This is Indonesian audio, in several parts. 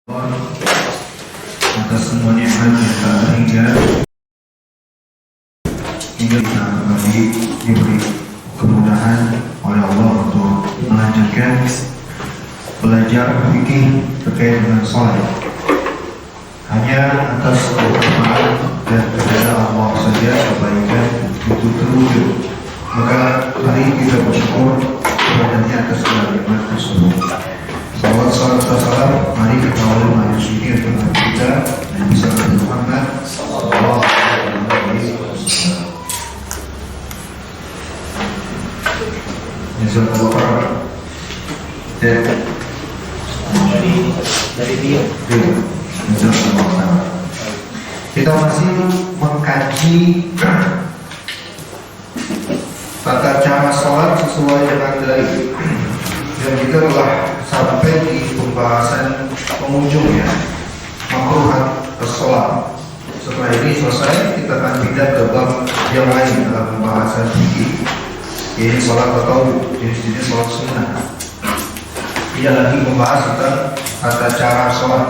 atas semua nikmat yang tak terhingga hingga kita kembali diberi kemudahan oleh Allah untuk melanjutkan belajar fikih terkait dengan salat. Hanya atas keutamaan dan kepada Allah saja kebaikan itu terwujud. Maka mari kita bersyukur kepadanya atas segala nikmat tersebut. Salam salam, mari kita awali majelis ini untuk kita dan bisa Nabi Muhammad sallallahu alaihi wasallam. Jazakallahu khairan. Dari dia. Kita masih mengkaji tata cara sholat sesuai dengan dalil, dan kita telah sampai di pembahasan penghujungnya, makruhat sholat. Setelah ini selesai, kita akan pindah ke bab yang lain dalam pembahasan fikih, yaitu sholat atau jenis-jenis sholat sunnah. Ia lagi membahas tentang tata cara sholat.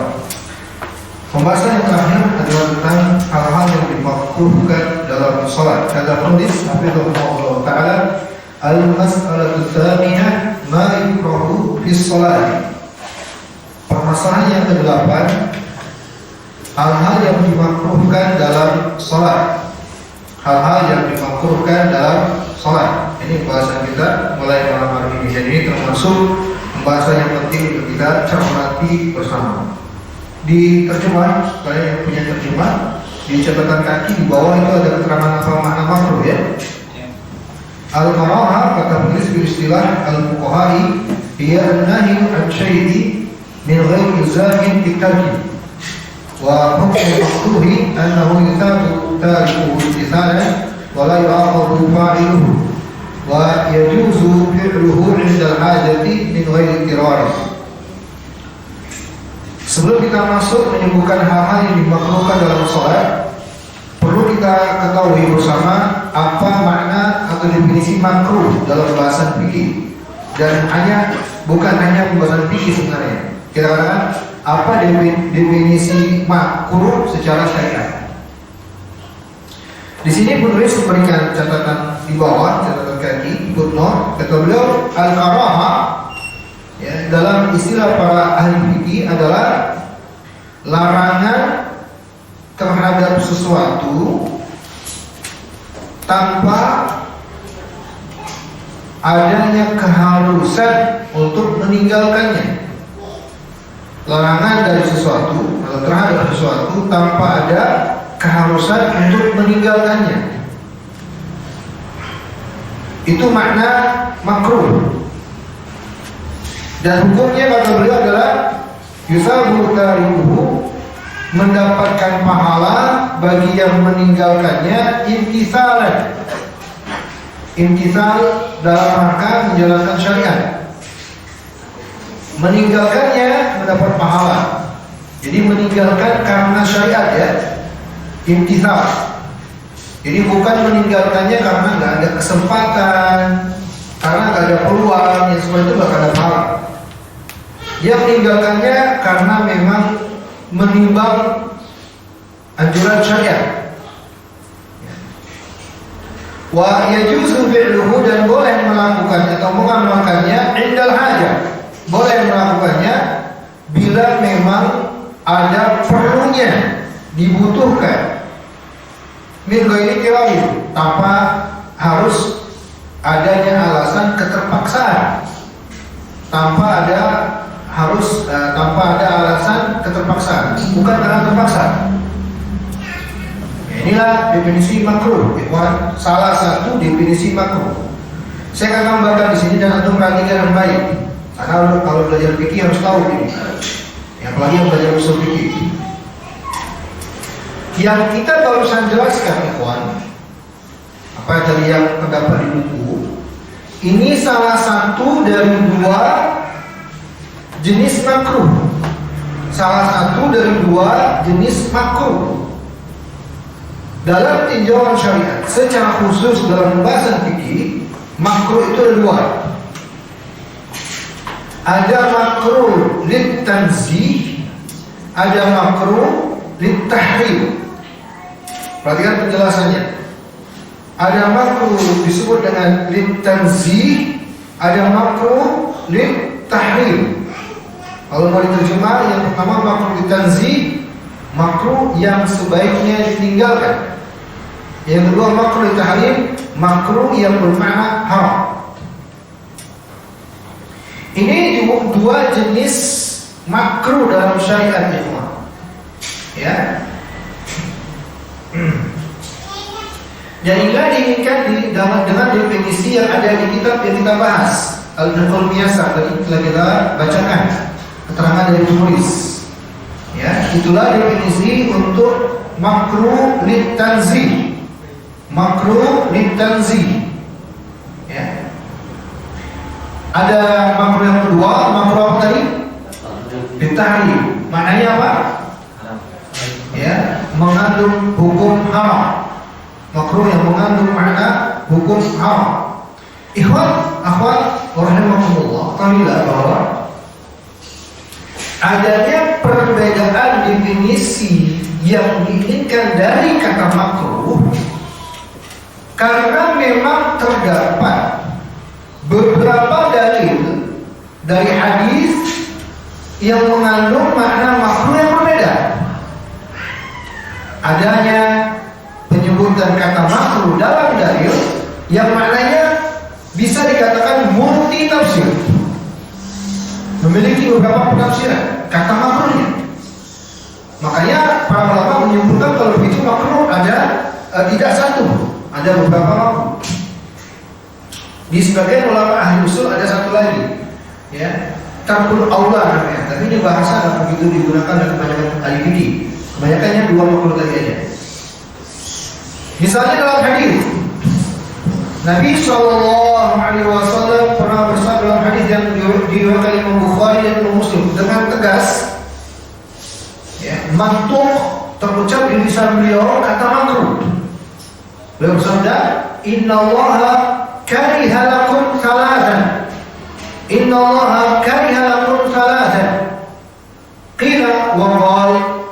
Pembahasan yang terakhir adalah tentang hal-hal yang dimakruhkan dalam sholat. Kata penulis hafizahullah ta'ala, al-mas'alatu tsaminah ma yukrahu fi sholat. Permasalahan yang ke-8, hal-hal yang dimakruhkan dalam sholat. Hal-hal yang dimakruhkan dalam sholat. Ini pembahasan kita mulai malam hari ini. Jadi ini termasuk pembahasan yang penting untuk kita cermati bersama. Di terjemah, supaya yang punya terjemah, di catatan kaki di bawah itu ada keterangan apa makna makruh ya. Al-karaha kata penulis beristilah al-fuqaha'i hiya an-nahyu an syai'i min ghairi ilzamin bitarki. Wa hukmu makruhi annahu yuthabu tarikuhu imtithalan wa la yu'aqabu fa'iluhu wa yajuzu fi'luhu 'inda al-hajati min ghairi tirari. Sebelum kita masuk menyebutkan hal-hal yang dimakruhkan dalam sholat, perlu kita ketahui bersama apa makna atau definisi makruh dalam bahasan fikih. Dan bukan hanya pembahasan fikih sebenarnya. Kita katakan apa definisi makruh secara syariat. Di sini penulis memberikan catatan di bawah, catatan kaki, footnote. Kata beliau, al-karaha ya, dalam istilah para ahli fikih adalah larangan terhadap sesuatu tanpa adanya keharusan untuk meninggalkannya. Larangan dari sesuatu atau terhadap sesuatu tanpa ada keharusan untuk meninggalkannya. Itu makna makruh. Dan hukumnya kata beliau adalah yusabu tarikuhu, mendapatkan pahala bagi yang meninggalkannya imtithalan. Imtithal dalam rangka menjalankan syariat. Meninggalkannya mendapat pahala. Jadi meninggalkan karena syariat ya. Imtithal. Jadi bukan meninggalkannya karena nggak ada kesempatan, karena nggak ada peluang, yang seperti itu nggak ada pahala. Yang meninggalkannya karena memang menimbang anjuran syariat. Wa yajuzu fi'luhu, dan boleh melakukannya atau mengamalkannya indal hajah. Boleh melakukannya bila memang ada perlunya, dibutuhkan. Min ghairi tirari, tanpa harus adanya alasan keterpaksaan. Tanpa ada alasan keterpaksaan, bukan karena terpaksa. Ya, inilah definisi makruh. Salah satu definisi makruh. Saya akan tambahkan di sini dan antum perhatikan yang baik. Karena kalau belajar fikih harus tahu ini. Apalagi yang belajar usul fikih. Yang kita barusan jelaskan, ikhwan, apa tadi yang terdapat di buku, ini salah satu dari dua jenis makruh. Salah satu dari dua jenis makruh dalam tinjauan syariat. Secara khusus dalam pembahasan fikih, makruh itu ada dua. Ada makruh lit tanzih ada makruh litahrim. Perhatikan penjelasannya. Ada makruh disebut dengan litanzih, ada makruh litahrim. Kalau mau diterjemah, yang pertama makruh litanzih, makruh yang sebaiknya ditinggalkan. Yang kedua makruh litahrim, makruh yang bermakna haram. Ini dua jenis makruh dalam syariat ikhwan. Ya. Dan inilah diinginkan dengan definisi yang ada di kitab yang kita bahas, Al-Naqul Miyasar, tadi telah kita bacakan keterangan dari penulis. Ya, itulah definisi untuk makruh litanzih. Makruh litanzih. Ya. Ada makruh yang kedua, makruh apa tadi? Litahrim. Maknanya apa? Ya, mengandung hukum haram. Makruh yang mengandung makna hukum haram. Ikhwan, akhwat, rahimakumullah, ketahuilah bahwa adanya perbedaan definisi yang diinginkan dari kata makruh karena memang terdapat beberapa dalil dari hadis yang mengandung makna makruh yang berbeda. Adanya penyebutan kata makruh dalam dalil yang maknanya bisa dikatakan multi tafsir, memiliki beberapa penafsiran kata makruhnya. Makanya para ulama menyebutkan kalau begitu makruh ada tidak satu, ada beberapa makruh. Di sebagian ulama ahli usul ada satu lagi, ya, tarkul aula namanya. Tapi ini bahasa tidak begitu digunakan oleh kebanyakan ahli fikih. Kebanyakannya dua makruh tadi aja. Misalnya dalam hadis Nabi SAW pernah bersabda dalam hadis yang diriwayatkan Imam Bukhari dan Imam Muslim dengan tegas, ya, mantuk terucap di lisan beliau kata makruh. Beliau bersabda, Innallaha kariha lakum thalathan. Innallaha kariha lakum thalathan. Qila wa qal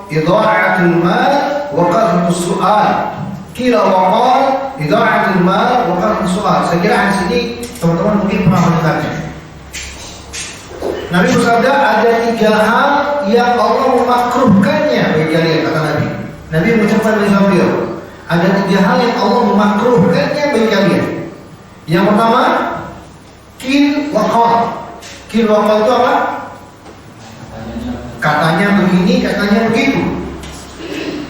idha'atul mal wa qadhfus su'al. Qila wa qal idha'atul mal wa qadhfus su'al. Saya kira hadis ini teman-teman mungkin pernah mendengarnya. Nabi bersabda ada 3 hal yang Allah memakruhkannya bagi kalian, kata Nabi. Nabi mengucapkan dari beliau, ada 3 hal yang Allah memakruhkannya bagi kalian. Yang pertama, qil wa qal. Qil wa qal itu apa? Katanya begini, katanya begitu.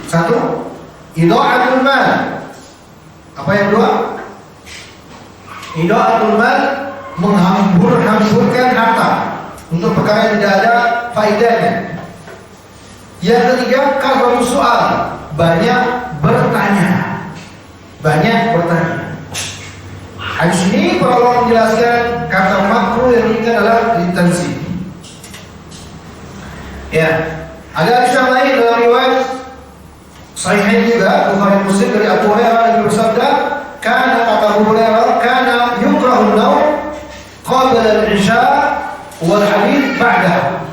Satu, idha'atul mal. Apa yang kedua? Idha'atul mal, menghambur-hamburkan harta untuk perkara yang tidak ada faedahnya. Yang ketiga, kasratu soal, banyak bertanya. Banyak bertanya. Hadis ini para ulama menjelaskan kata makruh yang ini adalah litanzih. Ya, ada hadis yang lain dalam riwayat Sahihain juga Bukhari Muslim dari Abu Hurairah yang bersabda, "Kana kata Abu Hurairah, kana yukrahu an-naum qabla al-isya wal hadits ba'da."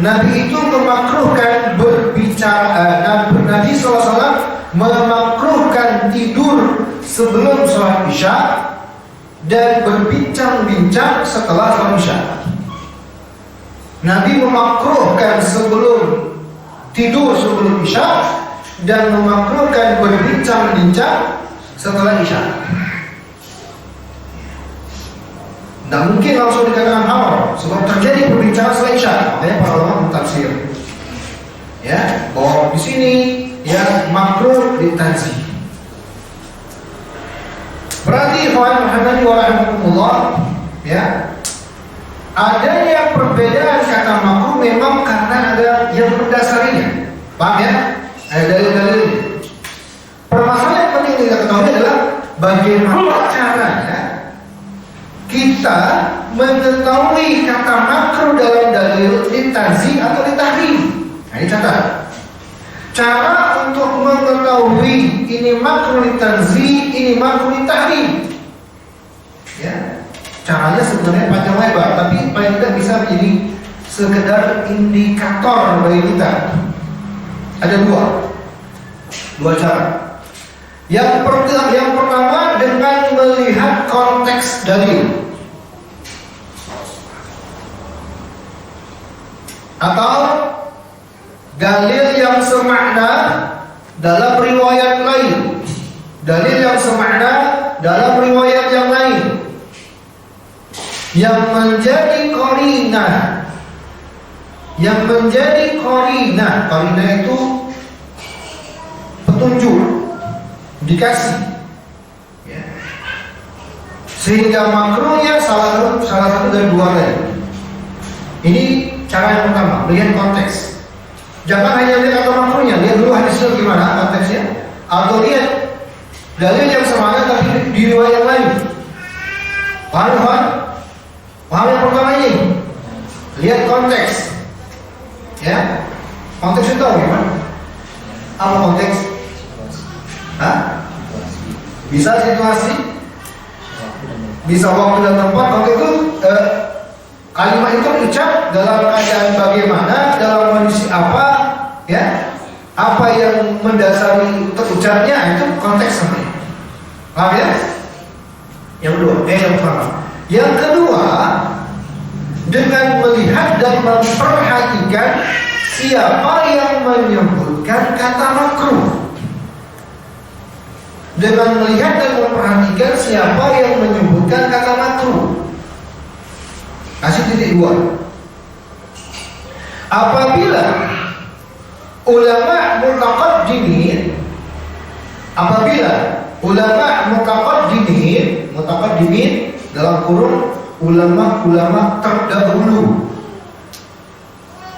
Nabi itu memakruhkan berbicara, Nabi SAW memakruhkan tidur sebelum sholat isya dan berbincang-bincang setelah sholat isya. Nabi memakruhkan tidur sebelum isya dan memakruhkan berbincang-bincang setelah isya. Tidak mungkin langsung dikatakan haram, sebab terjadi perbincangan setelah isya. Makanya para ulama mentafsir, ya, bahwa di sini ya makruh litanzih. Berarti ikhwan rahimani wa rahimakumullah, ya, adanya perbedaan kata makruh memang karena ada yang mendasarinya. Paham ya? Ada dalil-dalilnya. Permasalahan yang penting kita ketahui adalah bagaimana caranya kita mengetahui kata makruh dalam dalil litanzih atau litahrim. Nah, ini catat. Cara untuk mengetahui ini makruh litanzih, ini makruh litahrim, ya, caranya sebenarnya panjang lebar, tapi paling tidak bisa menjadi sekedar indikator bagi kita. Ada dua cara. Yang pertama dengan melihat konteks dalil, atau dalil yang semakna dalam riwayat lain, dalil yang semakna dalam riwayat yang lain, yang menjadi qarinah, qarinah itu petunjuk, dikasih, ya. Sehingga makruhnya salah satu dari dua tadi. Ini cara yang pertama, melihat konteks. Jangan hanya lihat kata makruhnya, lihat dulu hadisnya gimana konteksnya, atau lihat dalil yang semakna tapi di riwayat yang lain. Paham yang pertama ini? Lihat konteks, ya. Konteks itu tahu gimana? Apa konteks? Bisa situasi, bisa waktu dan tempat. Waktu itu kalimat itu ucap dalam keadaan bagaimana, dalam kondisi apa, ya, apa yang mendasari terucapnya, itu konteks namanya. Paham ya? Yang kedua, yang pertama. Yang kedua, dengan melihat dan memperhatikan siapa yang menyebutkan kata makruh. Dengan melihat dan memperhatikan siapa yang menyebutkan kata makruh. Kasih titik dua. Apabila ulama mutaqaddimin dalam kurung ulama terdahulu,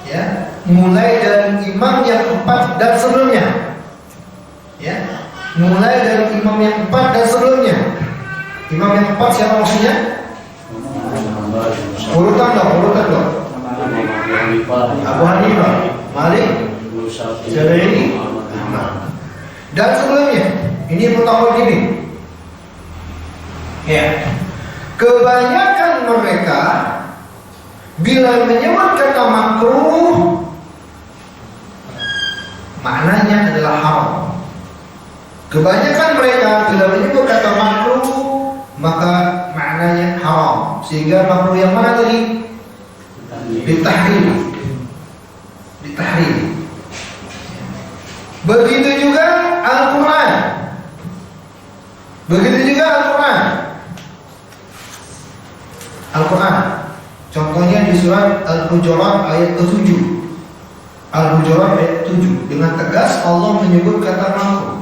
ya, mulai dari imam yang 4 dan sebelumnya, ya, mulai dari imam yang 4 dan sebelumnya. Imam yang 4 siapa maksudnya? Urutan dong. Abu Hanifah, Malik, Syafi'i, dan sebelumnya. Ini mutaqaddimin. Ya. Kebanyakan mereka bila menyebut kata makruh, maknanya adalah haram. Kebanyakan mereka bila menyebut kata makruh, maka maknanya haram. Sehingga makruh yang mana tadi? Ditahrim. Begitu juga Al-Quran. Contohnya di surat Al-Hujurat ayat ke-7. Al-Hujurat ayat 7 dengan tegas Allah menyebut kata makruh.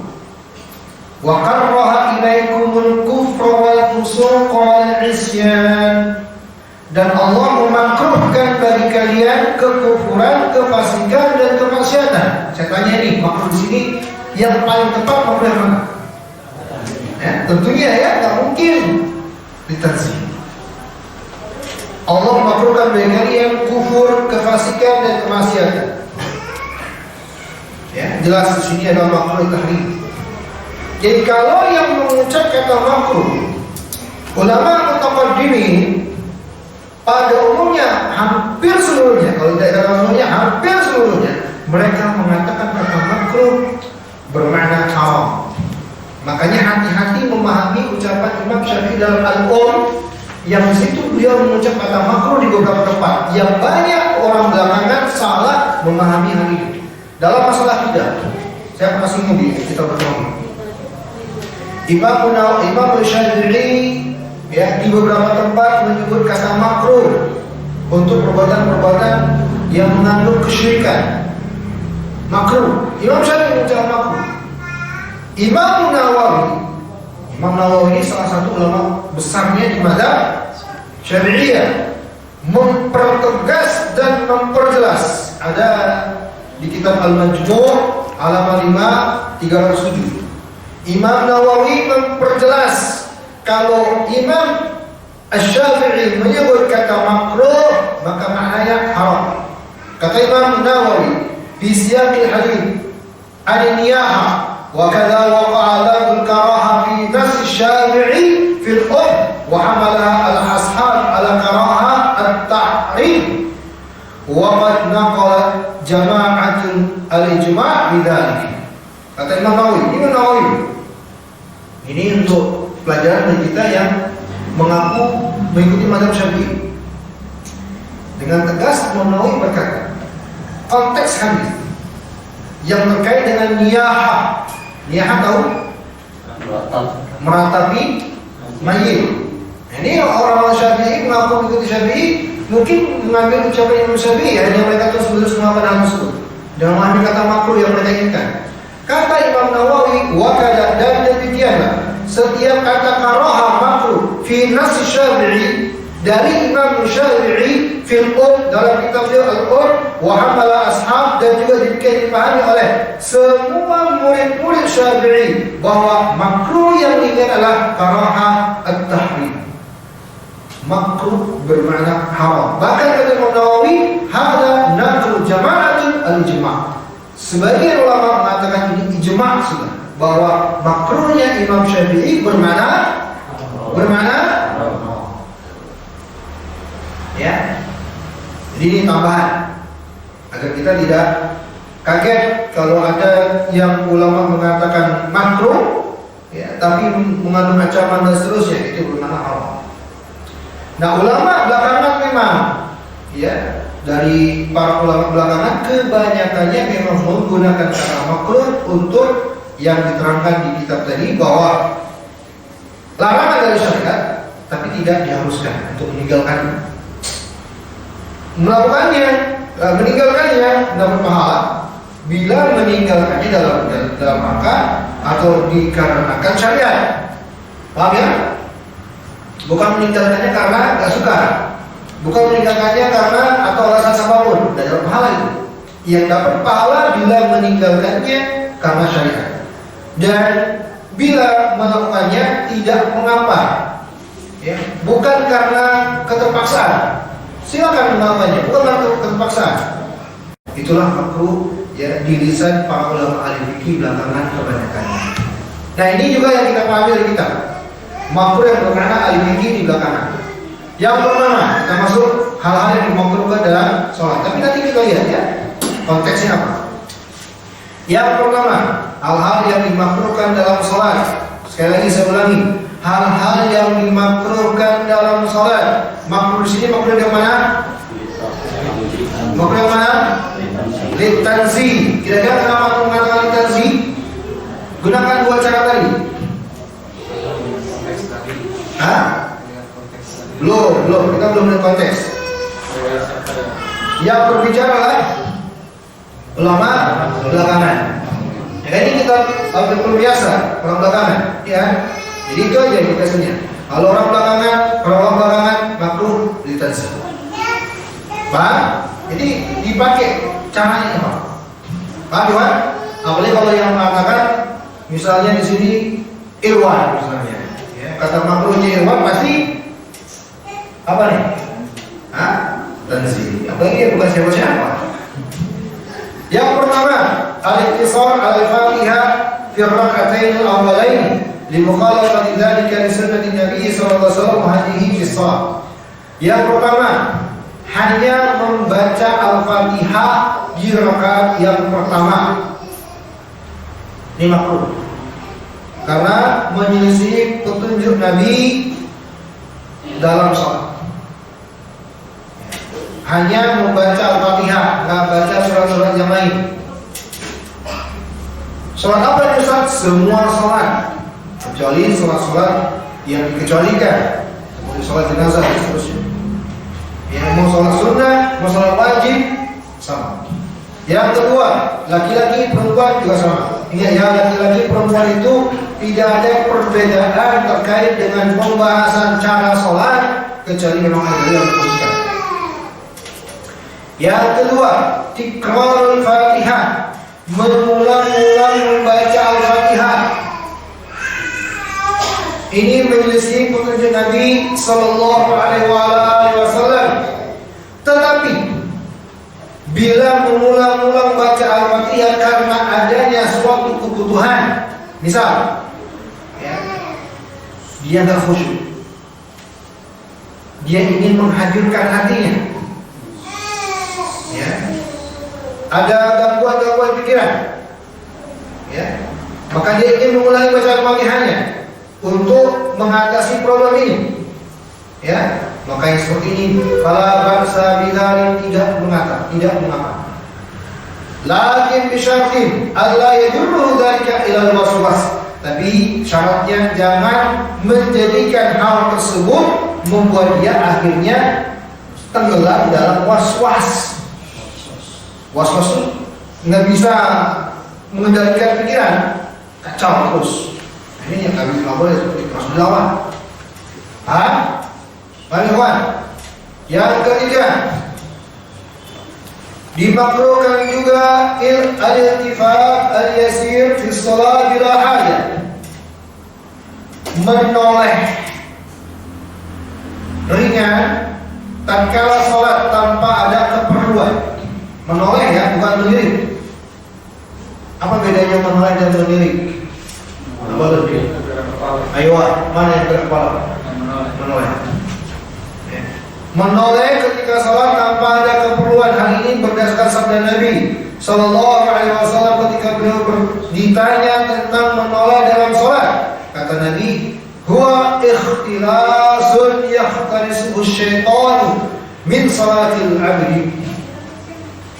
Wa karraha ilaikumul kufra wal fusuqa wal isyan. Dan Allah memakruhkan bagi kalian kekufuran, kefasikan dan kemaksiatan. Saya tanya nih, makruh di sini yang paling tepat makruh yang mana? Ya, tentunya ya, nggak mungkin ditansih. Allah memakruhkan bagi kalian kufur, kefasikan dan kemaksiatan. Ya, jelas di sini adalah makruh tahrim. Jadi kalau yang mengucap kata makruh, ulama mutaqaddimin pada umumnya hampir seluruhnya, kalau tidak kata seluruhnya, hampir seluruhnya mereka mengatakan kata makruh bermakna haram. Makanya hati-hati memahami ucapan Imam Syafi'i dalam Al-Um, yang di situ beliau mengucap kata makruh di beberapa tempat. Yang banyak orang belakangan salah memahami hal ini. Dalam masalah akidah, saya pernah singgung di kita bertemu. Imam Syafi'i ya di beberapa tempat menyebut kata makruh untuk perbuatan-perbuatan yang mengandung kesyirikan. Makruh. Imam Syafi'i mengucap makruh. Imam Nawawi salah satu ulama besarnya di mazhab Syafi'iyah mempertegas dan memperjelas. Ada di kitab Al-Majmu' halaman 5 307. Imam Nawawi memperjelas kalau Imam Asy-Syafi'i menyebut kata makruh maka maknanya haram. Kata Imam Nawawi fi siyaqil hadits an-niyaha wa kadza waqa'a al-karaha fi nas Asy-Syafi'i fi al-um wa hamalaha al-ashab ala karaha at-tahrim wa qad naqala jama'atun al-ijma' bidzalik. Kata Imam Nawawi. Ini untuk pelajaran bagi kita yang mengaku mengikuti mazhab Syafi'i. Dengan tegas Imam Nawawi berkata, konteks hadis yang terkait dengan niyahah tahu? Meratapi mayit. Ini orang-orang Syafi'i mengaku mengikuti Syafi'i, mungkin mengambil ucapan Imam Syafi'i hanya mereka terus mengamalkan hal tersebut dengan memahami kata makruh yang mereka inginkan. Kata Imam Nawawi, wakada, dan demikianlah setiap kata karaha makruh fi nas Syafi'i dari Imam Syafi'i fil dalam kitab Al-Qur wa hamala ashab, dan juga demikian dipahami oleh semua murid-murid Syafi'i bahwa makruh yang diinginkan adalah karaha at-tahrim. Makruh bermakna haram. Bahkan kata Imam Nawawi, hada naqlu jama'atul al-ijma'. Sebagian ulama mengatakan ini ijma' sudah, bahwa makruhnya Imam Syafi'i bermakna ya. Jadi ini tambahan agar kita tidak kaget kalau ada yang ulama mengatakan makruh ya, tapi mengandung ancaman dan seterusnya, itu bermakna haram. Nah, ulama belakangan memang ya, dari para ulama belakangan kebanyakannya memang menggunakan kata makruh untuk yang diterangkan di kitab tadi, bahwa larangan dari syariat tapi tidak diharuskan untuk meninggalkannya. Melakukannya, meninggalkannya dapat pahala bila meninggalkannya dalam rangka atau dikarenakan syariat. Paham ya? Bukan meninggalkannya karena gak suka, bukan meninggalkannya karena atau alasan apapun, tidak dapat pahala itu. Yang dapat pahala bila meninggalkannya karena syariat, dan bila melakukannya tidak mengapa ya, bukan karena keterpaksaan. Silakan melakukannya, bukan karena keterpaksaan. Itulah makruh ya di lisan para ulama ahli fikih belakangan kebanyakannya. Nah, ini juga yang kita pahami dari kita. Makruh yang bermakna ahli fikih di belakangan. Yang pertama, kita masuk hal-hal yang dimakruhkan dalam sholat. Tapi nanti kita lihat ya konteksnya apa. Yang pertama, hal-hal yang dimakruhkan dalam sholat. Sekali lagi saya ulangi, hal-hal yang dimakruhkan dalam sholat. Makruh di sini makruh yang mana? Makruh yang mana? Litanzi. Kira-kira kenapa mengatakan litanzi? Gunakan dua cara tadi. Hah? Belum. Kita belum ada konteks. Yang berbicara adalah ulama belakangan. Ya, ini kita perlu biasa orang belakangan, ya. Jadi itu aja indikasinya. Kalau orang belakangan makruh litanzi. Paham? Jadi dipakai caranya apa? Paham kan? Apalagi kalau yang mengatakan misalnya di sini irwan misalnya, ya, kata makruhnya irwan pasti apa nih? Hah? Tanzi. Apalagi ya bukan siapa-siapa. Yang pertama, al-iqtisar al-Fatihah fi rak'atain al-awwalain li mukhalafati dzalika li sunnati Nabi sallallahu alaihi wasallam hadhihi fi shalah. Yang pertama, hanya membaca Al-Fatihah di rakaat yang pertama. Ini makruh karena menyelisih petunjuk Nabi dalam sholat. Hanya membaca Al-Fatihah, nggak baca surat-surat yang lain. Sholat apa yang Ustaz? Semua sholat, kecuali sholat-sholat yang dikecualikan, seperti sholat jenazah dan seterusnya. Yang mau sholat sunnah, mau sholat wajib, sama. Yang kedua, laki-laki perempuan juga sama. Ingat ya, laki-laki perempuan itu tidak ada perbedaan terkait dengan pembahasan cara sholat, kecuali memang ada yang dikhususkan. Yang kedua, tikrarul Fatihah, mengulang-ulang membaca Al-Fatihah. Ini menyelisih petunjuk Nabi sallallahu alaihi wasallam. Tetapi bila mengulang-ulang baca Al-Fatihah karena adanya suatu kebutuhan, misal ya, dia enggak khusyuk, dia ingin menghadirkan hatinya, ya, ada gangguan-gangguan pikiran, ya, maka dia ingin mengulangi bacaan Fatihahnya untuk mengatasi problem ini, ya, maka yang seperti ini fala ba'sa bidzalik, tidak mengapa. Lakin bisyartin alla yadurru dzalika ila al-waswas, tapi syaratnya jangan menjadikan hal tersebut membuat dia akhirnya tenggelam dalam was-was. Was-was itu nggak bisa mengendalikan pikiran, kacau terus. Ini yang kami boleh seperti harus dilawan. Kawan, yang ketiga, dimakruhkan juga al-iltifat al-yasir fi shalat bila hajat, menoleh ringan tatkala salat tanpa ada keperluan. Menoleh ya, bukan melirik. Apa bedanya menoleh dan melirik? Apa lebih? Ayo, mana yang gerak kepala? Menoleh. Menoleh ketika salat tanpa ada keperluan. Hal ini berdasarkan sabda Nabi Sallallahu Alaihi Wasallam ketika beliau ditanya tentang menoleh dalam salat. Kata Nabi, huwa ikhtilasun yakhtarisuhu syaitanu min salatil abdi.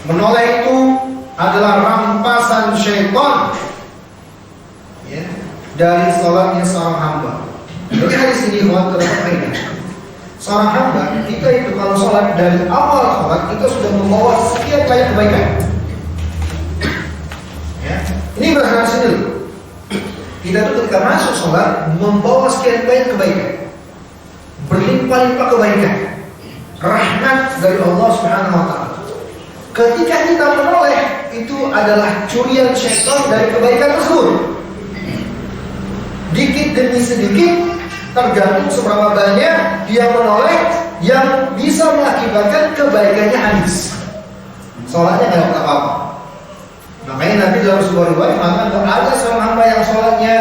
Menoleh itu adalah rampasan syaitan, ya, dari salatnya seorang hamba. Jadi hadis ini terdapat faedah. Seorang hamba kita itu kalau salat dari awal salat kita sudah membawa sekian banyak kebaikan. Ya, ini berdasarkan sendiri. Kita itu ketika masuk salat membawa sekian banyak kebaikan, berlimpah-limpah kebaikan, rahmat dari Allah Subhanahu Wa Taala. Ketika kita menoleh, itu adalah curian syaitan dari kebaikan tersebut. Dikit demi sedikit, tergantung seberapa banyak dia menoleh, yang bisa mengakibatkan kebaikannya habis. Sholatnya nggak dapat apa-apa. Makanya Nabi dalam sebuah riwayat mengatakan ada seorang hamba yang sholatnya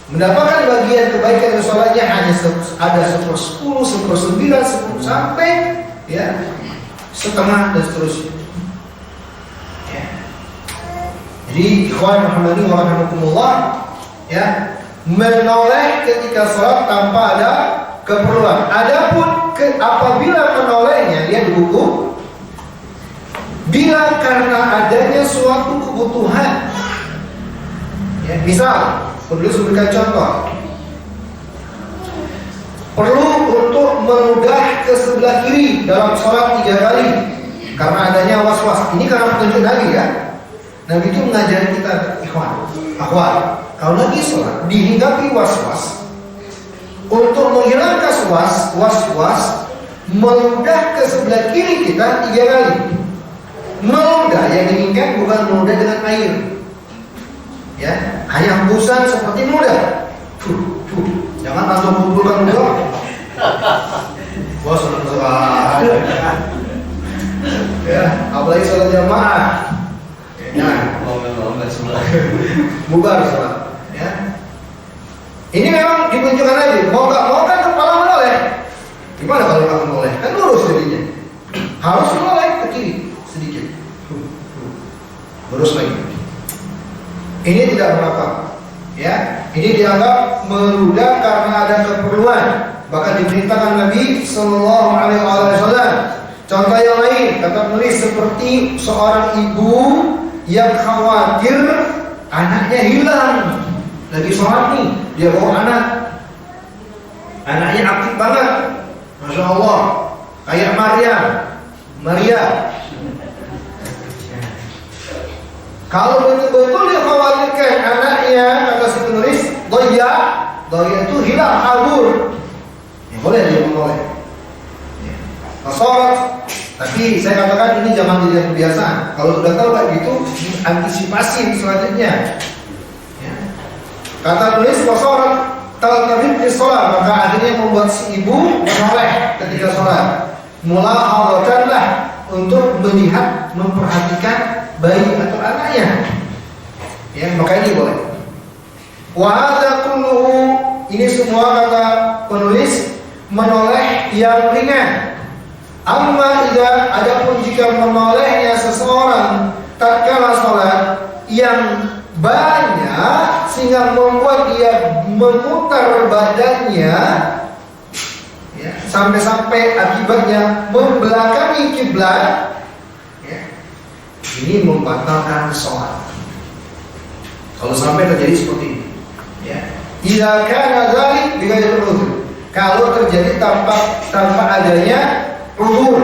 mendapatkan bagian kebaikan dari sholatnya hanya ada 1/10, 1/9, sampai ya setengah dan seterusnya. Jadi ikhwan rahimani wa rahimakumullah, ya, menoleh ketika sholat tanpa ada keperluan. Adapun apabila menolehnya dia dihukum bila karena adanya suatu kebutuhan. Ya, misal, perlu memberikan contoh. Perlu untuk menudah ke sebelah kiri dalam sholat 3 kali karena adanya was-was. Ini karena petunjuk Nabi ya. Nabi itu mengajari kita, ikhwan, akhwat, kalau lagi sholat dihinggapi was-was, untuk menghilangkan was-was, meludah ke sebelah kiri kita 3 kali. Meludah yang diinginkan bukan meludah dengan air, ya, hanya hembusan seperti meludah. Jangan langsung kumpulkan dulu. Wah, sholat ya, apalagi sholat jamaah. Nah, bubar sholat, ya. Ini memang ditunjukkan lagi. Mau nggak mau kan kepala menoleh. Gimana kalau nggak menoleh? Kan lurus jadinya. Harus menoleh ke kiri sedikit. Lurus lagi. Ini tidak berapa, ya. Ini dianggap meludah karena ada keperluan. Bahkan diperintahkan Nabi Sallallahu Alaihi Wasallam. Contoh yang lain, kata penulis, seperti seorang ibu yang khawatir anaknya hilang. Lagi sholat nih, dia bawa anaknya aktif banget, Masya Allah, kayak Maria. Kalau betul-betul dia khawatirkan anaknya, kata si penulis, doya itu hilang, kabur, ya boleh dia menoleh. Sholat. Tapi saya katakan ini jangan jadi kebiasaan. Kalau sudah tahu kayak gitu, antisipasi selanjutnya. Ya. Kata tulis sholat taltabib di sholat, maka akhirnya membuat si ibu menoleh ketika sholat. Mulahadhatanlah, untuk melihat, memperhatikan bayi atau anaknya. Ya, maka ini boleh. Wa hadza kulluhu, ini semua kata penulis menoleh yang ringan. Amma idza, adapun jika menolehnya seseorang yang banyak sehingga membuat dia memutar badannya, ya, sampai-sampai akibatnya membelakangi kiblat, ya, ini membatalkan sholat. Kalau sampai terjadi seperti ini, ya, idza kana dzalik bighairi udhur. Kalau terjadi tanpa adanya udhur,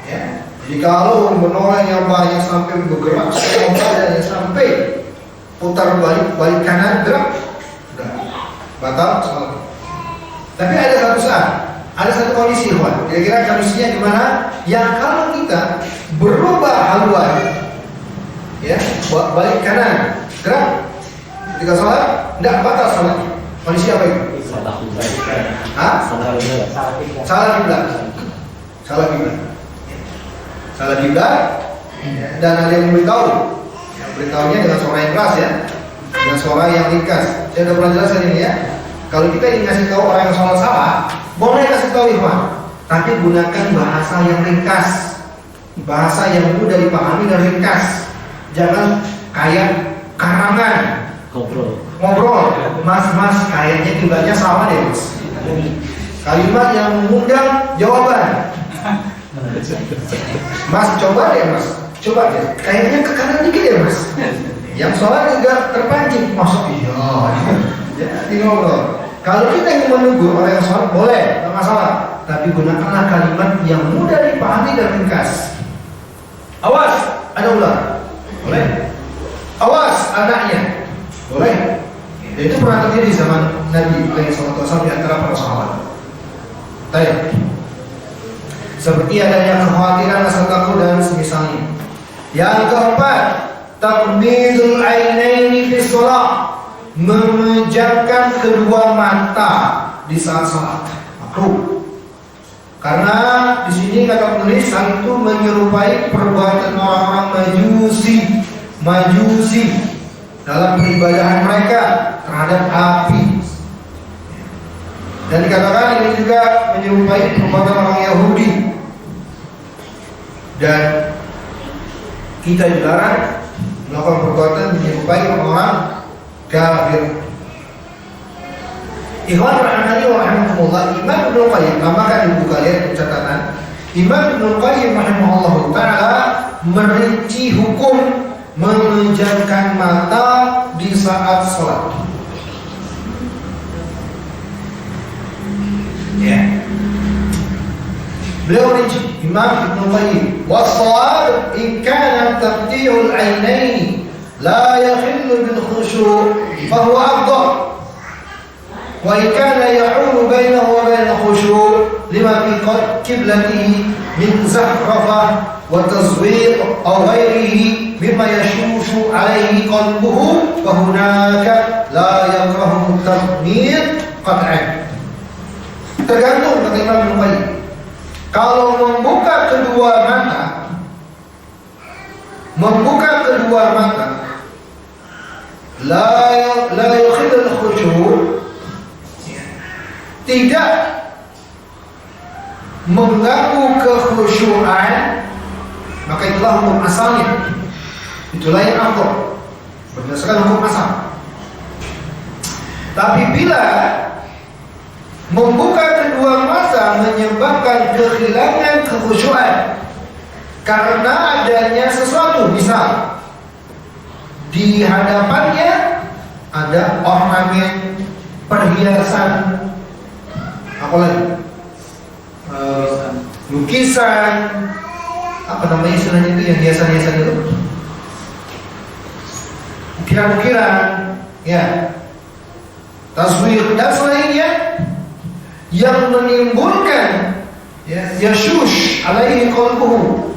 ya. Jadi kalau menoleh yang banyak sampai bergerak badannya sampai putar balik kanan gerak, udah batal sholat. Tapi ada satu kondisi, Tuhan. Kira-kira kondisinya gimana? Yang kalau kita berubah haluan, ya, balik kanan gerak ketika sholat, tidak batal sholat. Kondisi apa itu? Salah kiblat. Dan ada yang beritahunya dengan suara yang keras, ya, dengan suara yang ringkas. Saya sudah pernah jelaskan ini, ya. Kalau kita ingin kasih tahu orang yang sholat salah, boleh kasih tahu, Ikhwan, tapi gunakan bahasa yang ringkas, bahasa yang mudah dipahami dan ringkas. Jangan kayak karangan. Ngobrol, mas, kayaknya kiblatnya sama deh, mas. Kalimat yang mengundang jawaban. Mas, coba deh, kayaknya ke kanan dikit ya, mas. Yang sholat juga terpancing, masuk iya. Jadi ngobrol. Kalau kita ingin menunggu orang yang sholat, boleh, tidak masalah. Tapi gunakanlah kalimat yang mudah dipahami dan ringkas. Awas, ada ular. Boleh. Awas, anaknya. Boleh. Dan itu pernah terjadi di zaman Nabi SAW di antara para sahabat. Baik. Seperti adanya kekhawatiran, rasa takut dan semisalnya. Yang keempat, taqmidul ainaini fi shalah, memejamkan kedua mata di saat salat. Makruh. Karena di sini kata penulis hal itu menyerupai perbuatan orang-orang majusi dalam peribadahan mereka terhadap api. Dan dikatakan ini juga menyerupai perbuatan orang Yahudi. Dan kita dilarang melakukan perbuatan menyerupai orang kafir. Ikhwan rahimani wa rahimakumullah, Imam Ibnu Qayyim, namakan di buku kalian catatan. Imam Ibnu Qayyim rahimahullah taala merinci hukum memejamkan mata di saat sholat. Ya. Beliau rinci, Imam Ibnu Qayyim, was-shawab in kana taqti'ul 'ainaini la yakhillu bil khushu' fa huwa afdal. Wa in kana ya'ulu bainahu wa bain khushu' lima fi qiblatihi min zahrafah wa tazwir aw ghairihi mimma yashushu 'alaihi qalbuhu fa hunaka la yakrahu at-taqmid qat'an. Tergantung kata Imam Ibnu Qayyim. Kalau membuka kedua mata la yukhilul khusyu', tidak mengganggu kekhusyuan, maka itulah hukum asalnya. Itulah yang afdal berdasarkan hukum asal. Tapi bila membuka kedua mata menyebabkan kehilangan kekhusyuan karena adanya sesuatu, misal di hadapannya ada ornamen, perhiasan, apalagi lukisan, apa namanya istilahnya itu yang hiasan-hiasan itu, ukiran-ukiran, ya, taswir dan selainnya yang menimbulkan, ya, yashush alaihi qalbuhu,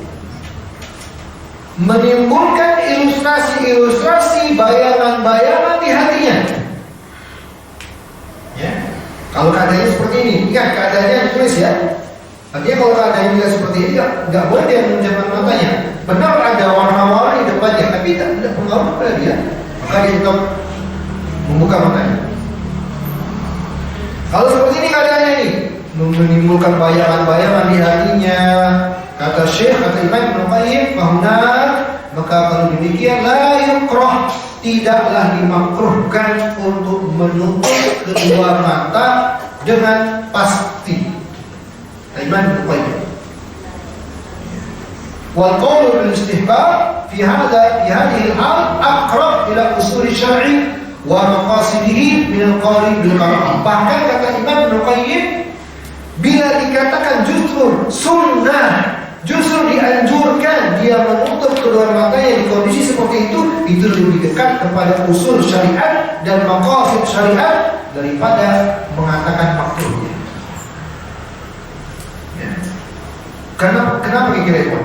menimbulkan ilustrasi-ilustrasi, bayangan-bayangan di hatinya. Ya, kalau keadaannya seperti ini, ingat keadaannya ditulis, ya. Artinya kalau keadaannya tidak seperti ini, nggak boleh dia menjamkan matanya. Benar ada warna-warni di depannya, tapi tidak pengaruh pada dia, maka dia tetap membuka matanya. Kalau seperti ini keadaannya ini, menimbulkan bayangan-bayangan di hatinya, kata Syekh, kata Imam Ibnu Qayyim, bahwa maka kalau demikian la yukrah, tidaklah dimakruhkan untuk menutup kedua mata dengan pasti. Imam Nuqayyim. Wal qawl bil istihbab fi hadhihi al-hal aqrab ila usul syar'i wa maqasidihi min al-qawl bil qara'ah. Bahkan kata Imam Nuqayyim, bila dikatakan justru sunnah, justru dianjurkan dia menutup kedua matanya di kondisi seperti itu lebih dekat kepada usul syariat dan maqasid syariat daripada mengatakan makruhnya. Ya. Kenapa kira itu?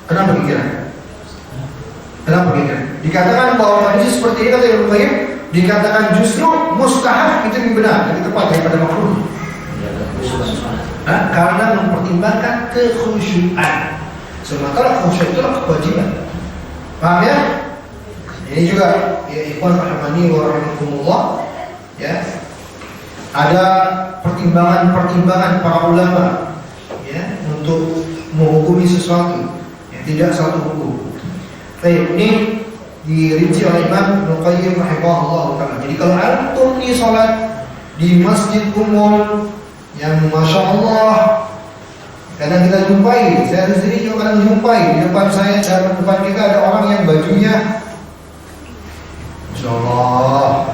Kenapa kira? Dikatakan bahwa kondisi seperti ini kata Ibnu Qayyim, dikatakan justru mustahab itu lebih benar, lebih tepat daripada makruh. Karena mempertimbangkan kekhusyuan. Sementara khusyuk itu kewajiban. Paham ya? Ini juga ya ikhwan rahimani wa rahimakumullah, ya. Ada pertimbangan para ulama ya untuk menghukumi sesuatu yang tidak satu hukum. Baik, ini dirinci oleh Imam Nuqayyim rahimahullah taala. Jadi kalau antum nih salat di masjid umum yang masya Allah kadang kita jumpai, saya sendiri juga kadang jumpai di depan saya dan depan kita ada orang yang bajunya masya Allah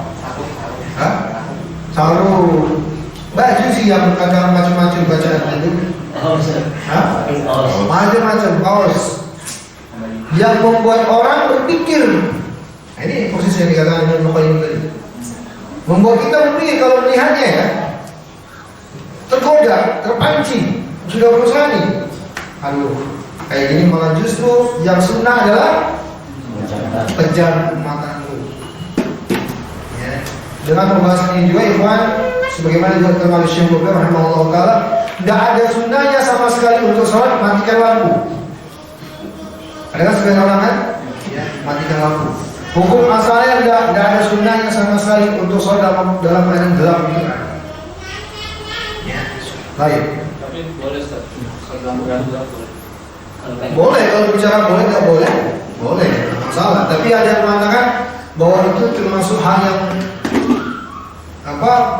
sarung, baju sih yang kadang macam-macam bacaan itu, macam-macam kaos yang membuat orang berpikir. Nah, ini posisi yang dikatakan Ibnu Qayyim tadi, membuat kita berpikir kalau melihatnya ya, tergoda, terpancing, sudah berusaha nih, aduh, kayak gini malah justru yang sunnah adalah pejam matamu. Ya. Dengan pembahasan ini juga, ikhwan, sebagaimana juga terkali Syekh Muhammad rahimahullah taala, tidak ada sunnahnya sama sekali untuk sholat matikan lampu. Ada kan sebagian orang kan? Ya, matikan lampu. Hukum asalnya tidak ada sunnahnya sama sekali untuk sholat dalam keadaan gelap itu kan. Baik. Tapi boleh Ustaz, kalau gelap boleh, kalau bicara boleh nggak boleh? Boleh, tidak masalah. Tapi ada yang mengatakan bahwa itu termasuk hal yang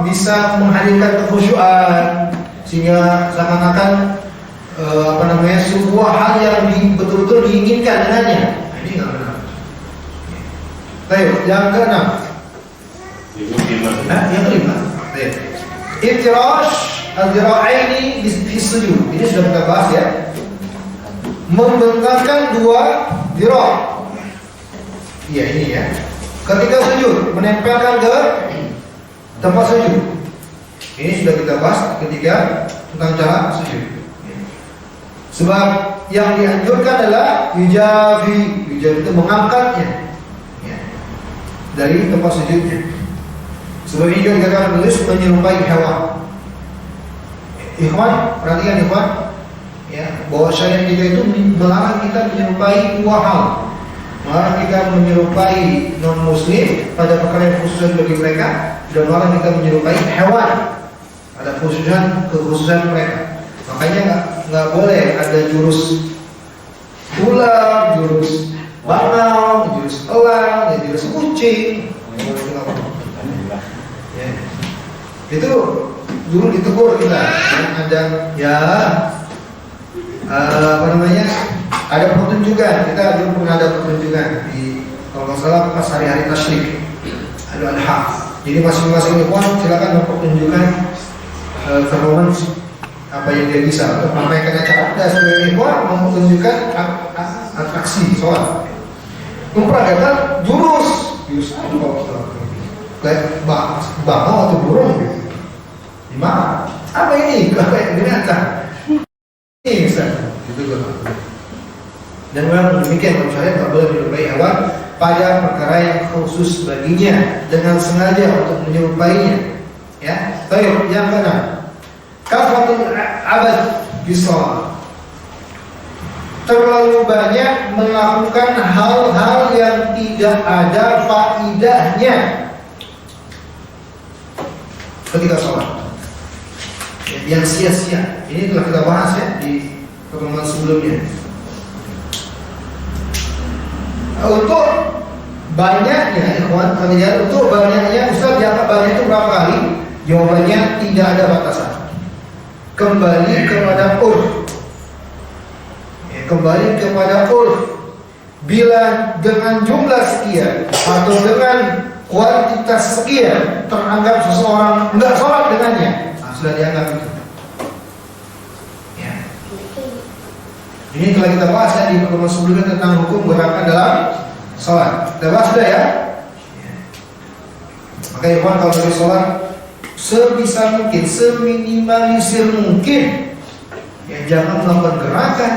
bisa menghadirkan kekhusyuan sehingga seakan-akan sebuah hal yang betul-betul diinginkan dengannya. Nah, ini nggak benar. Baik, yang keenam. Yang kelima. Baik. Iftirash al-dhira'aini fi sujud. Ini sudah kita bahas ya. Membentangkan dua dhira'. Iya, ini ya. Ketika sujud, menempelkan ke tempat sujud. Ini sudah kita bahas ketika tentang cara sujud. Sebab yang dianjurkan adalah yujafi itu mengangkatnya ya, dari tempat sujudnya. Sebab ini juga dikatakan menulis menyerupai hewan. Ikhwan, perhatikan ikhwan, ya, bahwa syariat kita itu melarang kita menyerupai dua hal. Melarang kita menyerupai non muslim pada perkara yang khusus bagi mereka, dan melarang kita menyerupai hewan pada kekhususan mereka. Makanya nggak boleh ada jurus ular, jurus bangau, jurus elang, jurus kucing. Ya. Itu dulu ditegur kita, ada ya ada pertunjukan. Kita dulu pernah ada pertunjukan di kalau nggak salah pas hari-hari tasyrik, Adha. Jadi masing-masing ikhwan silakan mempertunjukkan performance apa yang dia bisa untuk memainkan acara. Dan sebagai ikhwan mempertunjukkan atraksi sholat, memperagakan jurus kayak bangau atau burung gitu. Gimana? Apa ini? Kayak binatang. Ini Ustaz. Gitu kan. Dan memang demikian, kalau saya tak boleh menyerupai hewan pada perkara yang khusus baginya dengan sengaja untuk menyerupainya. Ya. Baik, yang keenam. Kafatul abad bisalah. Terlalu banyak melakukan hal-hal yang tidak ada faidahnya ketika sholat, yang sia-sia. Ini telah kita bahas ya di pertemuan sebelumnya. Untuk banyaknya, ikhwan, untuk banyaknya, Ustaz dianggap banyak itu berapa kali? Jawabannya tidak ada batasan. Kembali kepada urf. Kembali kepada urf. Bila dengan jumlah sekian atau dengan kuantitas sekian teranggap seseorang enggak sholat dengannya, sudah dianggap itu. Ya. Ini telah kita bahas ya di pertemuan sebelumnya tentang hukum gerakan dalam sholat. Kita bahas sudah ya. Maka ikhwan, kalau dari sholat sebisa mungkin, seminimalisir mungkin, ya jangan melakukan gerakan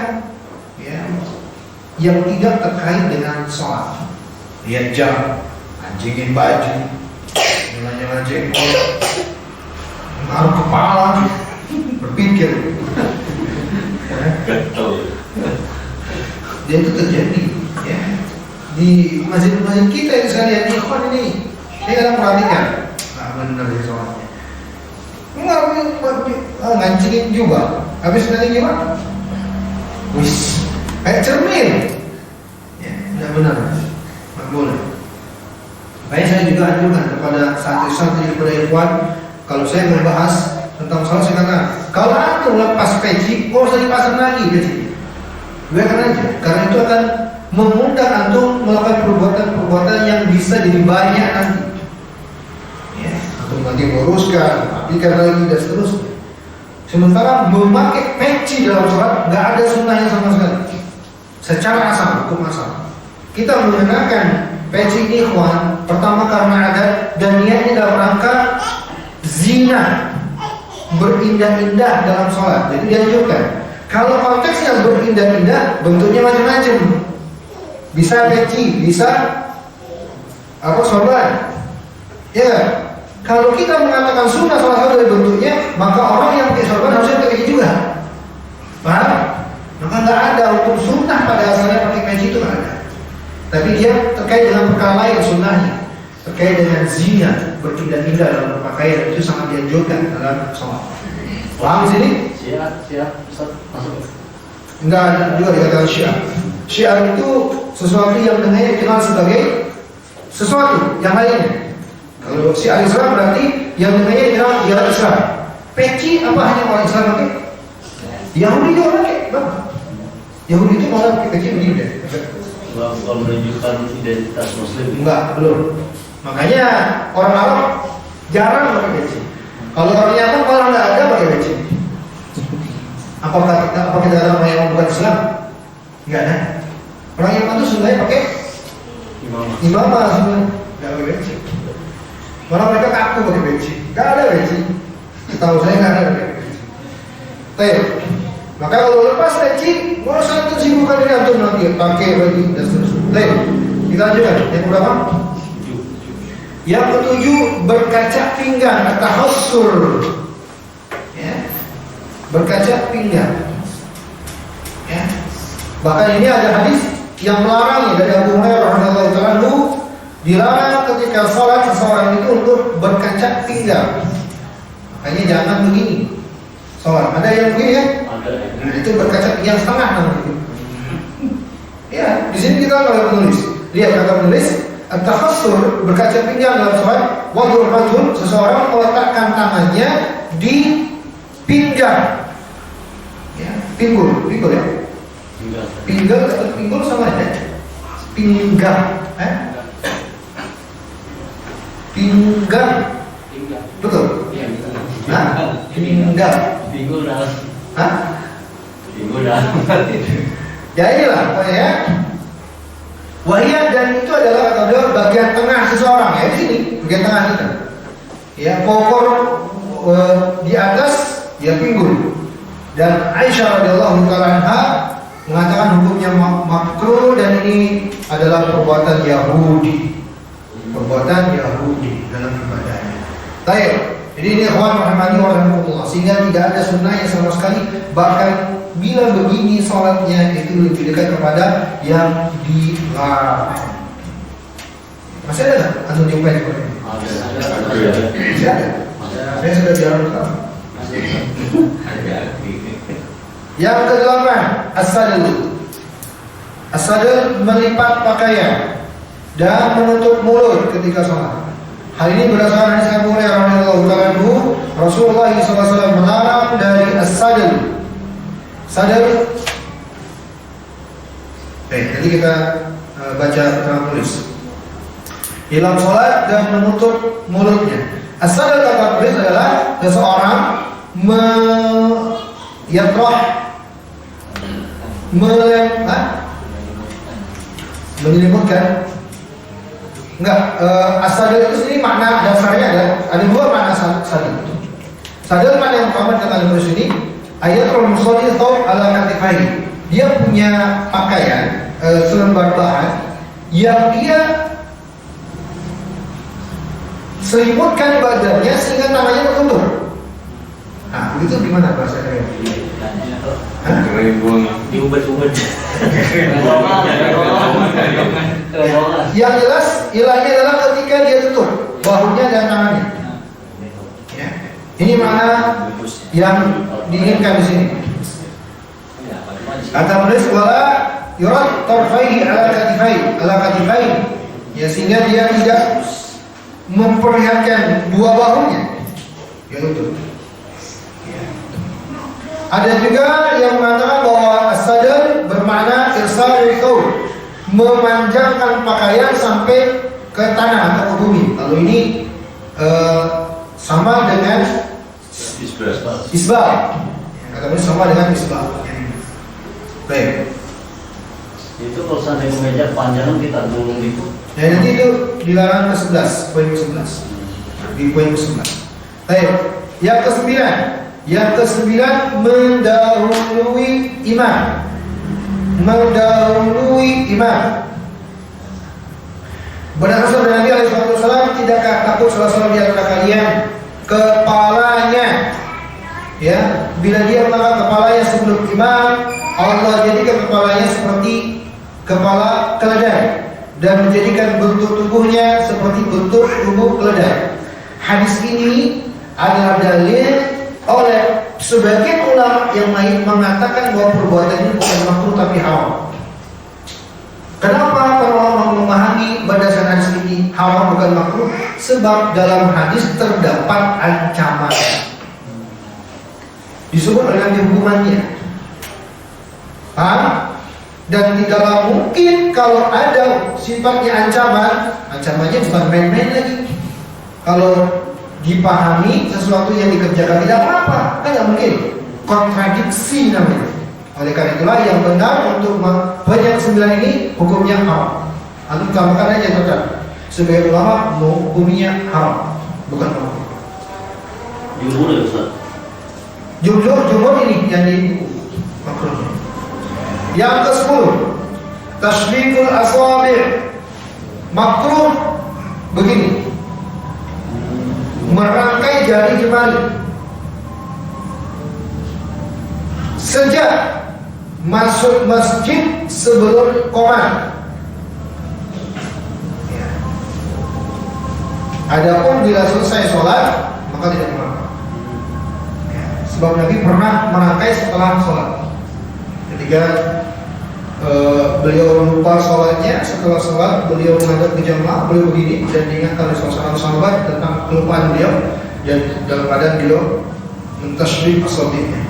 ya yang tidak terkait dengan sholat. Lihat jam, anjingin baju, nyala-nyala jengkol, ngaruh kepala, berpikir. Betul. Dan itu terjadi ya di masjid-masjid kita yang sekalian. Ikhwan ini kadang perhatikan, benar di sholatnya. Ngancingin juga. Habis nanti gimana? Wis, kayak cermin. Ya, tidak benar. Tidak boleh. Makanya saya juga anjurkan kepada santri-santri, kepada ikhwan, kalau saya membahas tentang sholat, saya katakan, kalau antum lepas peci, nggak usah dipasang lagi peci. Biarkan aja, karena itu akan mengundang antum melakukan perbuatan-perbuatan yang bisa jadi banyak nanti. Ya, antum nanti meluruskan, aplikan lagi dan seterusnya. Sementara memakai peci dalam sholat nggak ada sunnahnya sama sekali. Secara asal, hukum asal. Kita menggunakan peci ini, ikhwan, pertama karena ada dan niatnya dalam rangka zina, berindah-indah dalam sholat. Jadi dianjurkan. Kalau konteksnya berindah-indah, bentuknya macam-macam. Bisa peci, bisa sorban. Ya. Kalau kita mengatakan sunnah salah satu dari bentuknya, maka orang yang pakai sorban harusnya pakai peci juga. Paham? Maka nggak ada hukum sunnah pada asalnya pakai peci, itu nggak ada. Tapi dia terkait dengan perkara lain sunnahnya, terkait dengan zina, berindah-indah dalam berpakaian, itu sangat dianjurkan dalam sholat. Paham di sini? Siap, masuk. Enggak ada juga dikatakan syiar. Syiar itu sesuatu yang dengannya dikenal sebagai sesuatu yang lainnya. Kalau syiar Islam berarti yang dengannya dikenal dia Islam. Peci apa hanya orang Islam pakai? Yahudi juga pakai, bang. Yahudi itu malah pakai peci begini deh. Bukan menunjukkan identitas Muslim. Enggak, belum. Makanya orang Arab jarang pakai peci. Kalau orang Yaman malah nggak ada pakai peci. Apakah kita ada orang yang bukan Islam? Enggak ada. Orang Yaman itu sebenarnya pakai imamah sebenarnya, nggak pakai peci. Malah mereka kaku pakai peci. Nggak ada peci. Tahu saya nggak ada pakai peci. Maka kalau lepas peci, mau satu sibukkan diri antum nanti pakai baju dan seterusnya. Kita lanjutkan. Yang berapa? Yang ketujuh, berkaca pinggang atau tahassur. Ya. Berkaca pinggang. Ya. Bahkan ini ada hadis yang melarang dari Abu Hurairah radhiyallahu anhu, dilarang ketika sholat seseorang itu untuk berkaca pinggang. Makanya jangan begini. Sholat ada yang begini ya? Ada. Nah, itu berkaca pinggang setengah namanya. Ya, di sini kita kalau menulis, lihat kata menulis, at-takhassur, berkaca pinggang dalam sholat, wad'ur rajul, seseorang meletakkan tangannya di pinggang. Ya, pinggul ya. Pinggang atau pinggul sama aja. Pinggang, Pinggang. Betul? Iya, nah, pinggang. Pinggul dalam. Hah? Pinggul dalam. Ya inilah pokoknya. Wahiyah, dan itu adalah bagian tengah seseorang ya, di sini bagian tengah kita. Ya, pokok di atas ya pinggul. Dan Aisyah radhiyallahu anha mengatakan hukumnya makruh dan ini adalah perbuatan Yahudi. Perbuatan Yahudi dalam ibadahnya. Baik, jadi ini ikhwan rahimani wa rahimakumullah, sehingga tidak ada sunnahnya sama sekali. Bahkan bila begini sholatnya itu lebih dekat kepada yang dilarang. Masih ada nggak? Atau jumpa di sini? Masih ada. Saya sudah jarang tahu. Yang ke-8, as-sadlu. As-sadr melipat pakaian dan menutup mulut ketika sholat. Hal ini berdasarkan hadis Abu Hurairah radhiyallahu anhu, Rasulullah SAW melarang dari as-sadr. Sadr. Jadi kita baca terang tulis. Dalam sholat dan menutup mulutnya. As-sadr kata tulis adalah seseorang menyelimutkan. Enggak, as-sadr itu sendiri makna dasarnya ada dua makna sadr. Sadr makna yang pertama kata tulis ini ayatul musalli thawb ala katifaihi. Dia punya pakaian selembar bahan yang dia selimutkan badannya sehingga tangannya tertutup. Nah, begitu gimana bahasanya? Diubet-ubet. Yang jelas ilahnya adalah ketika dia tutup bahunya dan tangannya. Ya. Ini makna yang diinginkan di sini. Kata penulis wala yurad tarfaihi ala katifaihi. Ya, sehingga dia tidak memperlihatkan dua bahunya. Ya tutup. Ada juga yang mengatakan bahwa as-sadr bermakna irsalul thawb, memanjangkan pakaian sampai ke tanah atau ke bumi. Lalu ini sama dengan isbal. Kata ini sama dengan isbal. Baik. Itu kalau sampai meja panjang kita gulung itu. Ya, nanti itu dilarang ke-11, poin ke-11. Di poin ke-11. Baik. Yang ke-9 mendahului imam. Berdasarkan sabda Nabi SAW, tidakkah takut salah seorang di antara kalian kepalanya, ya, bila dia mengangkat kepalanya sebelum imam, Allah jadikan kepalanya seperti kepala keledai dan menjadikan bentuk tubuhnya seperti bentuk tubuh keledai. Hadis ini adalah dalil oleh sebagian ulama yang mengatakan bahwa perbuatan ini bukan makruh tapi haram. Kenapa para ulama memahami berdasarkan hadis ini haram bukan makruh? Sebab dalam hadis terdapat ancaman, disebut dengan hukumannya. Paham? Dan tidaklah mungkin kalau ada sifatnya ancamannya bukan main-main lagi. Kalau dipahami sesuatu yang dikerjakan tidak apa-apa, kan tidak mungkin, kontradiksi namanya. Oleh karena itulah yang benar untuk banyak 9 ini hukumnya haram. Antum tambahkan aja tetap sebagai ulama hukumnya haram, bukan makruh. Jumhur ya Ustaz. Jumhur ini yang di makruh. Yang ke-10 tasbihul asabi'. Makruh begini, merangkai jari jemari sejak masuk masjid sebelum qomat. Ya. Adapun bila selesai sholat maka tidak merangkai. Ya. Sebab Nabi pernah merangkai setelah sholat. Ketika beliau lupa sholatnya, setelah sholat beliau menghadap ke jamaah, beliau begini dan diingatkan oleh salah sahabat tentang kelupaan beliau, dan dalam keadaan beliau mentasbih asabi'nya.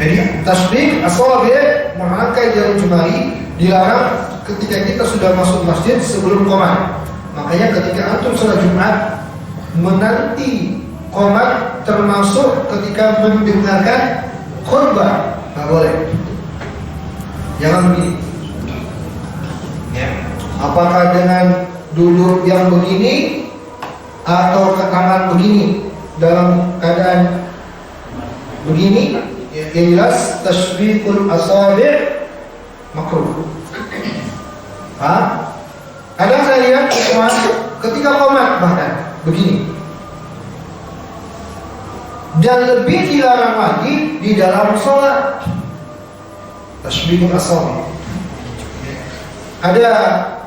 Jadi tasbih asabi', merangkai jari jemari, dilarang ketika kita sudah masuk masjid sebelum qomat. Makanya ketika antum sholat Jumat menanti qomat termasuk ketika mendengarkan khutbah, nggak boleh. Jangan begini. Ya. Apakah dengan duduk yang begini atau ke tangan begini dalam keadaan begini? Ya, jelas tasbihul asabi' makruh. Kadang saya lihat ketika qomat bahkan begini. Dan lebih dilarang lagi di dalam sholat. Tasbihul asabi'. Ada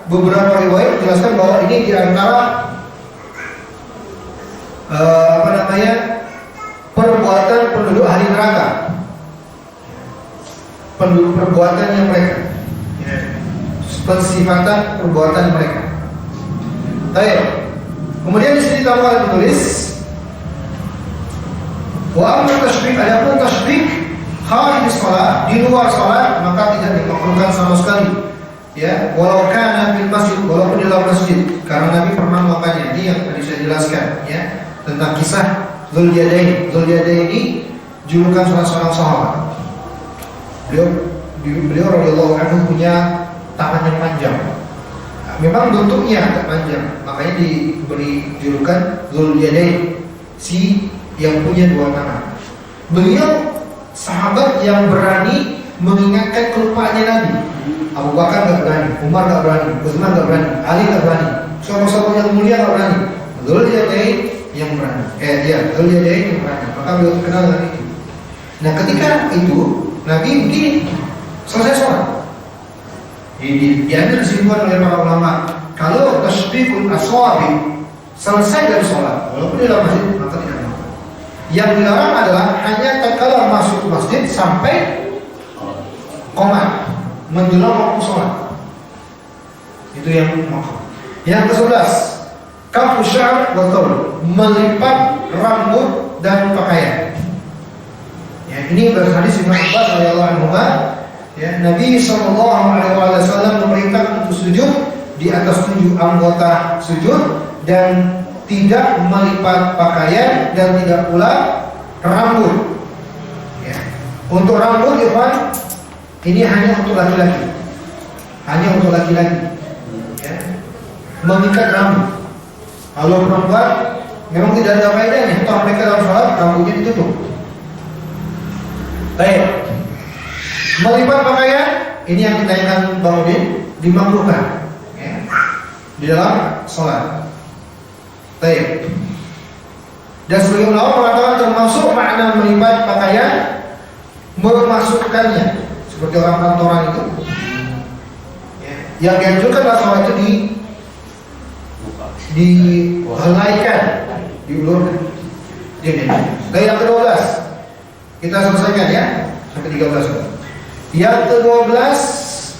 beberapa riwayat menjelaskan bahwa ini di antara perbuatan penduduk ahli neraka, perbuatannya mereka. Ya. pensifatan perbuatan mereka. Baik. Kemudian di sini tambah ditulis wa amma tashbih, adapun tashbih kharij shalah, di luar salat maka tidak dimakruhkan sama sekali. Ya, walau kana fil masjid, walaupun di dalam masjid, karena Nabi pernah melakukannya. Ini yang tadi saya jelaskan ya tentang kisah Dzul Yadain. Dzul Yadain ini julukan salah seorang sahabat. Beliau radhiyallahu anhu punya tangan yang panjang. Memang bentuknya agak panjang, makanya diberi julukan Dzul Yadain, si yang punya dua tangan. Beliau sahabat yang berani mengingatkan kelupaannya Nabi. Abu Bakar gak berani, Umar gak berani, Utsman gak berani, Ali gak berani, sahabat-sahabat yang mulia gak berani. Dzul Yadain yang berani. Dzul Yadain yang berani. Maka beliau terkenal dengan itu. Nah, ketika itu Nabi begini, selesai sholat. Diambil kesimpulan oleh para ulama, kalau tasbihul aswabi selesai dari sholat, walaupun di dalam masjid, maka tidak apa. Yang dilarang adalah hanya tatkala masuk masjid sampai qomat, menjelang waktu sholat. Itu yang makruh. Yang ke-11, kafu sya'ar wa thawl, melipat rambut dan pakaian. Ya, ini berhadis Ibnu Abbas radhiyallahu anhu. Ya, Nabi SAW memerintahkan untuk sujud di atas 7 anggota sujud dan tidak melipat pakaian dan tidak pula rambut. Ya. Untuk rambut, Ikhwan, ini hanya untuk laki-laki. Hanya untuk laki-laki. Ya. Mengikat rambut. Kalau perempuan memang tidak ada faedahnya. Toh mereka dalam sholat rambutnya ditutup. Baik. Melipat pakaian, ini yang ditanyakan Bang Udin, dimakruhkan ya, di dalam sholat. Baik. Dan sebagian ulama mengatakan termasuk makna melipat pakaian, memasukkannya, seperti orang kantoran itu. Ya. Yang dianjurkan adalah sholat itu dihelaikan, diulurkan. Dan yang ke-12 kita selesaikan ya, sampai 13. Yang ke-12,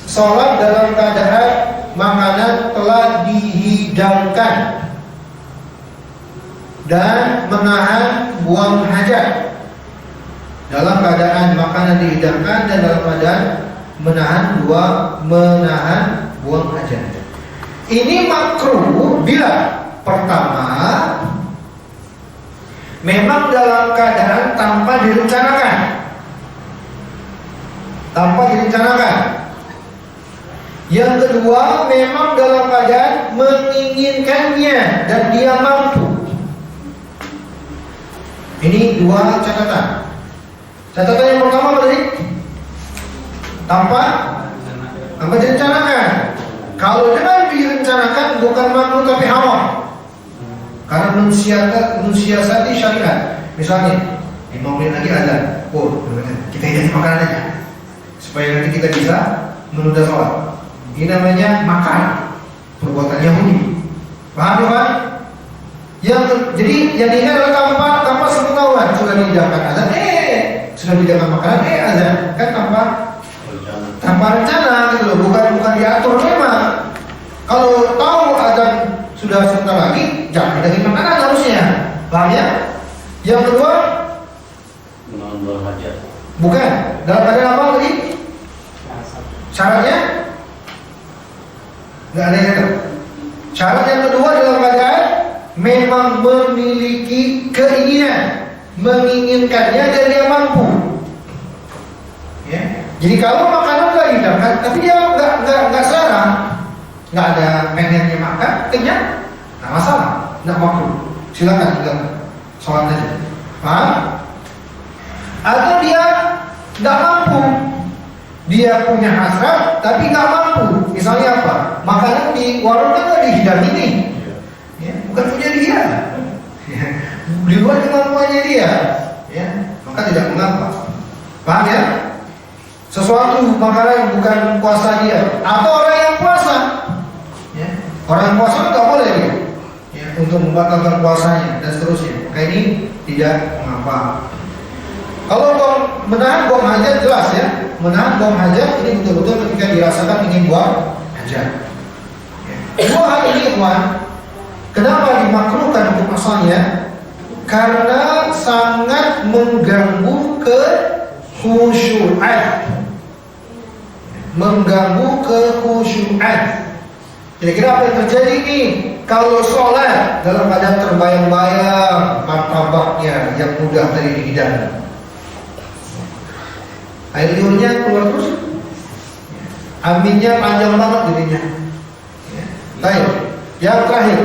sholat dalam keadaan makanan telah dihidangkan dan menahan buang hajat. Dalam keadaan makanan dihidangkan dan dalam keadaan menahan buang hajat. Ini makruh bila pertama memang dalam keadaan tanpa direncanakan. Yang kedua, memang dalam keadaan menginginkannya dan dia mampu. Ini dua catatan. Catatan yang pertama berarti tanpa direncanakan. Kalau dengan direncanakan bukan makruh tapi haram. Karena mensiasati syariat. Misalnya 5 menit lagi azan. Kita hidup makanan aja supaya nanti kita bisa menunda sholat. Ini namanya makan, perbuatan Yahudi. Paham ya Pak? Jadi yang diingat adalah tanpa sepengetahuan. Sudah dihidangkan azan, sudah dihidangkan makanan, azan. Kan tanpa rencana gitu loh, bukan diatur memang. Kalau tahu azan sudah sebentar lagi, jangan hidangin makanan harusnya. Paham ya? Yang kedua, mengambil hajat. Bukan, dalam keadaan apa tadi? Syaratnya nggak ada yang tahu. Syarat yang kedua dalam keadaan memang memiliki keinginan, menginginkannya dan dia mampu. Ya. Jadi kalau makanan nggak dihidangkan, tapi dia nggak selera, nggak ada pengennya makan, kenyang, nggak masalah, nggak mampu. Silakan sholat aja. Paham? Atau dia nggak mampu, dia punya hasrat tapi nggak mampu. Misalnya apa? Makanan di warung kan nggak dihidangin nih, ya, bukan punya dia, ya, di luar kemampuannya dia, ya, maka tidak mengapa. Paham ya? Sesuatu makanan yang bukan puasa dia, atau orang yang puasa, ya, orang yang puasa nggak boleh dia, ya, untuk membatalkan puasanya dan seterusnya. Maka ini tidak mengapa. Kalau menahan buang hajat jelas ya, menahan buang hajat ini betul-betul ketika dirasakan ingin buang hajat. Ya. Dua hal ini ikhwan, kenapa dimakruhkan hukum asalnya? Karena sangat mengganggu kekhusyuan. Mengganggu kekhusyuan. Kira-kira apa yang terjadi nih kalau sholat dalam keadaan terbayang-bayang martabaknya yang mudah tadi dihidangkan, air liurnya keluar terus, aminnya panjang banget jadinya. Baik, yang terakhir,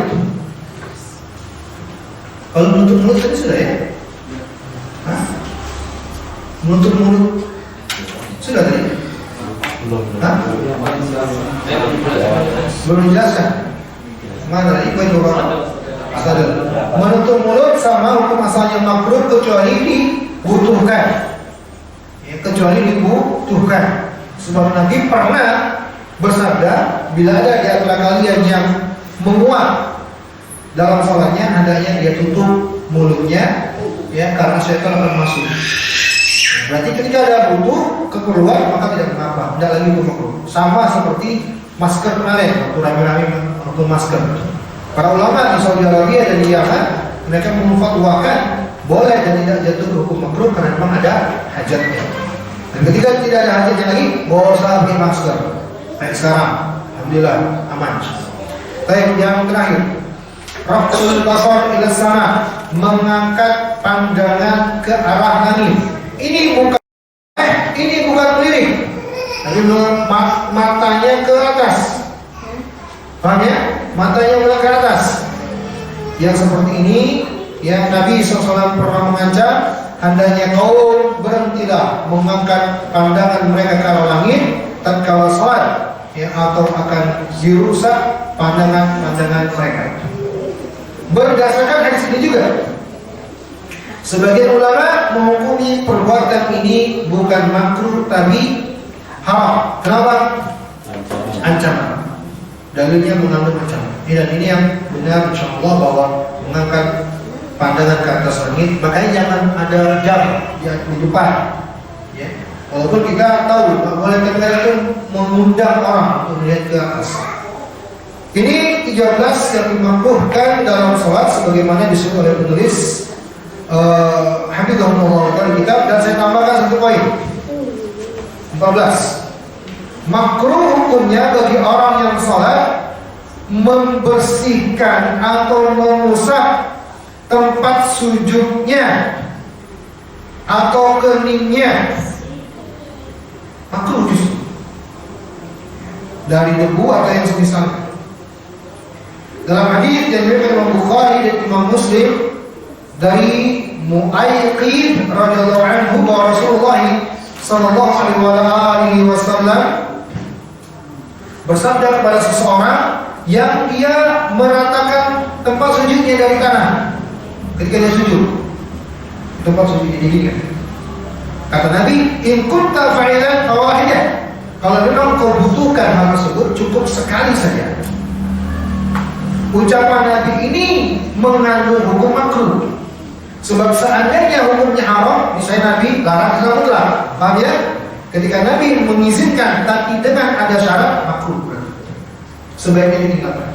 kalau menutup mulut tadi sudah ya? Hah? Menutup mulut sudah tadi? Hah? Belum dijelaskan. Mana tadi? Poin berapa? Menutup mulut sama hukum asalnya makruh kecuali dibutuhkan. Ya, kecuali dibutuhkan. Sebab Nabi pernah bersabda, bila ada di antara kalian yang menguap dalam sholatnya, hendaknya dia tutup mulutnya, ya, karena syaitan akan masuk. Berarti ketika ada butuh keperluan maka tidak mengapa, tidak lagi makruh. Sama seperti masker kemarin, waktu rame-rame waktu masker. Para ulama di Saudi Arabia dan di Yaman mereka memfatwakan boleh dan tidak jatuh ke hukum makruh karena memang ada hajatnya. Dan ketika tidak ada hajatnya lagi, boleh pakai masker. Baik sekarang, alhamdulillah aman. Baik, yang terakhir, raf'ul basar ila sama, mengangkat pandangan ke arah langit. Ini bukan melirik, tapi matanya ke atas. Paham ya? Matanya mulai ke atas. Yang seperti ini, yang Nabi SAW pernah mengancam, hendaknya kaum berhentilah mengangkat pandangan mereka ke arah langit tatkala salat, ya, atau akan dirusak pandangan mereka. Berdasarkan hadis ini juga, sebagian ulama menghukumi perbuatan ini bukan makruh tapi haram. Kenapa? Ancaman. Dalilnya mengandung ancaman. Dan ini yang benar insyaallah bahwa mengangkat pandangan ke atas langit, makanya jangan ada jam di depan. Ya. Walaupun kita tahu boleh kita itu mengundang orang untuk melihat ke atas. Ini 13 yang dimakruhkan dalam sholat sebagaimana disebut oleh penulis Hafizahullah dalam kitab, dan saya tambahkan satu poin 14. Makruh hukumnya bagi orang yang sholat membersihkan atau mengusap tempat sujudnya atau keningnya. Makruh justru dari debu atau yang semisalnya. Dalam hadis yang diriwayatkan Imam Bukhari dan Imam Muslim dari Mu'ayqib radhiyallahu anhu bahwa Rasulullah sallallahu alaihi wasallam bersabda kepada seseorang yang dia meratakan tempat sujudnya dari tanah ketika dia sujud, tempat sujud didirikan. Kata Nabi, in kunta fa'ilan fawahidah, kalau memang kau butuhkan hal tersebut cukup sekali saja. Ucapan Nabi ini mengandung hukum makruh. Sebab seandainya hukumnya haram, misalnya Nabi larang secara mutlak, paham ya? Ketika Nabi mengizinkan tapi dengan ada syarat, makruh. Sebaiknya ditinggalkan.